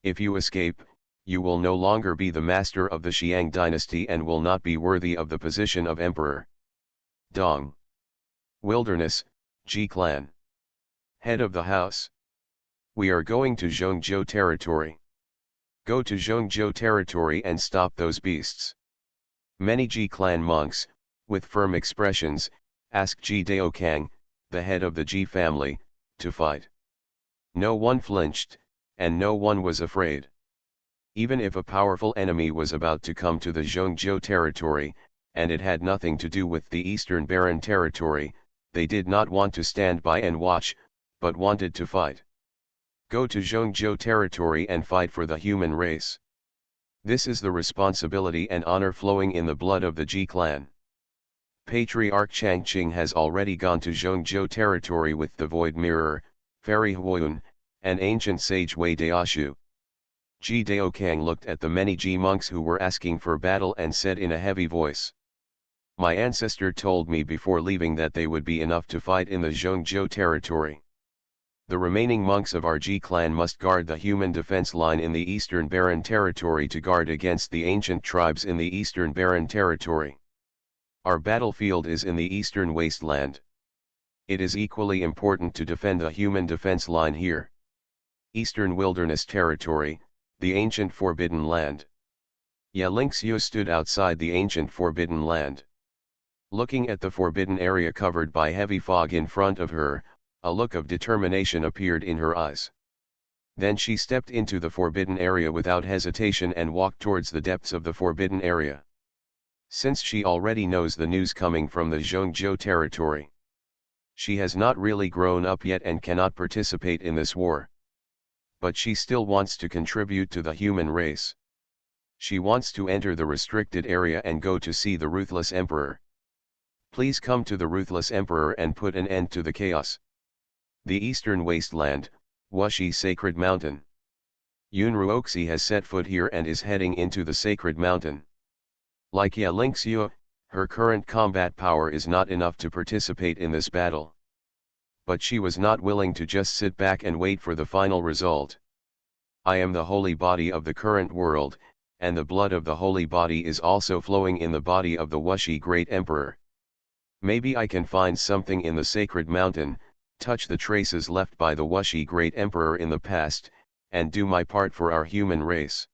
A: If you escape, you will no longer be the master of the Xiang dynasty and will not be worthy of the position of emperor. Dong. Wilderness, Ji clan. Head of the house. We are going to Zhongzhou territory. Go to Zhongzhou territory and stop those beasts. Many Ji clan monks, with firm expressions, asked Ji Daokang, the head of the Ji family, to fight. No one flinched, and no one was afraid. Even if a powerful enemy was about to come to the Zhongzhou territory, and it had nothing to do with the Eastern Barren territory, they did not want to stand by and watch, but wanted to fight. Go to Zhongzhou territory and fight for the human race. This is the responsibility and honor flowing in the blood of the Ji clan. Patriarch Changqing has already gone to Zhongzhou territory with the Void Mirror, Fairy Huoyun, and ancient sage Wei Daoshu. Ji Daokang looked at the many Ji monks who were asking for battle and said in a heavy voice. My ancestor told me before leaving that they would be enough to fight in the Zhongzhou territory. The remaining monks of our Ji clan must guard the human defense line in the Eastern Barren territory to guard against the ancient tribes in the Eastern Barren territory. Our battlefield is in the Eastern Wasteland. It is equally important to defend the human defense line here. Eastern Wilderness territory, the ancient Forbidden Land. Ya Lingxiu stood outside the ancient Forbidden Land. Looking at the forbidden area covered by heavy fog in front of her, a look of determination appeared in her eyes. Then she stepped into the forbidden area without hesitation and walked towards the depths of the forbidden area. Since she already knows the news coming from the Zhongzhou territory, she has not really grown up yet and cannot participate in this war. But she still wants to contribute to the human race. She wants to enter the restricted area and go to see the ruthless emperor. Please come to the ruthless emperor and put an end to the chaos. The Eastern Wasteland, Wuxi Sacred Mountain. Yunruoxi has set foot here and is heading into the sacred mountain. Like Ya Lingxue, her current combat power is not enough to participate in this battle. But she was not willing to just sit back and wait for the final result. I am the holy body of the current world, and the blood of the holy body is also flowing in the body of the Wuxi Great Emperor. Maybe I can find something in the sacred mountain, touch the traces left by the Wuxi Great Emperor in the past, and do my part for our human race.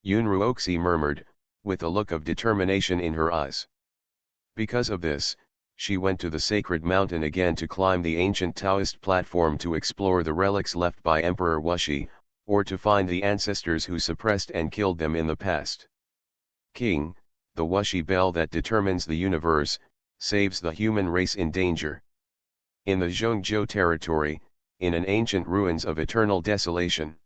A: Yunruoxi murmured, with a look of determination in her eyes. Because of this, she went to the sacred mountain again to climb the ancient Taoist platform to explore the relics left by Emperor Wuxi, or to find the ancestors who suppressed and killed them in the past. King, the Wuxi bell that determines the universe, saves the human race in danger. In the Zhongzhou territory, in an ancient ruins of eternal desolation,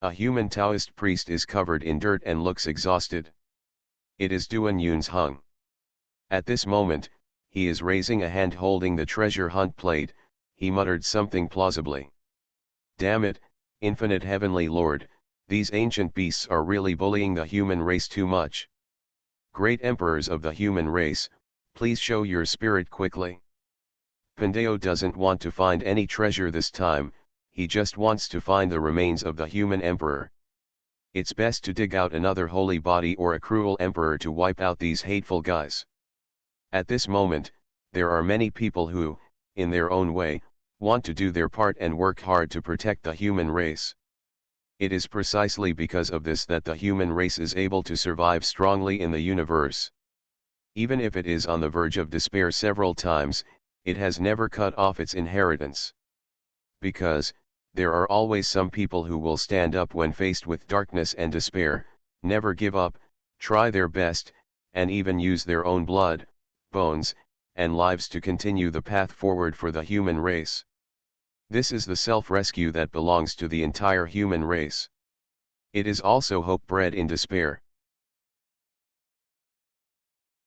A: a human Taoist priest is covered in dirt and looks exhausted. It is Duan Yun's Hung. At this moment, he is raising a hand holding the treasure hunt plate. He muttered something plausibly. Damn it, infinite heavenly lord, these ancient beasts are really bullying the human race too much. Great emperors of the human race, please show your spirit quickly. Pandeo doesn't want to find any treasure this time, he just wants to find the remains of the human emperor. It's best to dig out another holy body or a cruel emperor to wipe out these hateful guys. At this moment, there are many people who, in their own way, want to do their part and work hard to protect the human race. It is precisely because of this that the human race is able to survive strongly in the universe. Even if it is on the verge of despair several times, it has never cut off its inheritance. Because, there are always some people who will stand up when faced with darkness and despair, never give up, try their best, and even use their own blood, bones, and lives to continue the path forward for the human race. This is the self-rescue that belongs to the entire human race. It is also hope bred in despair.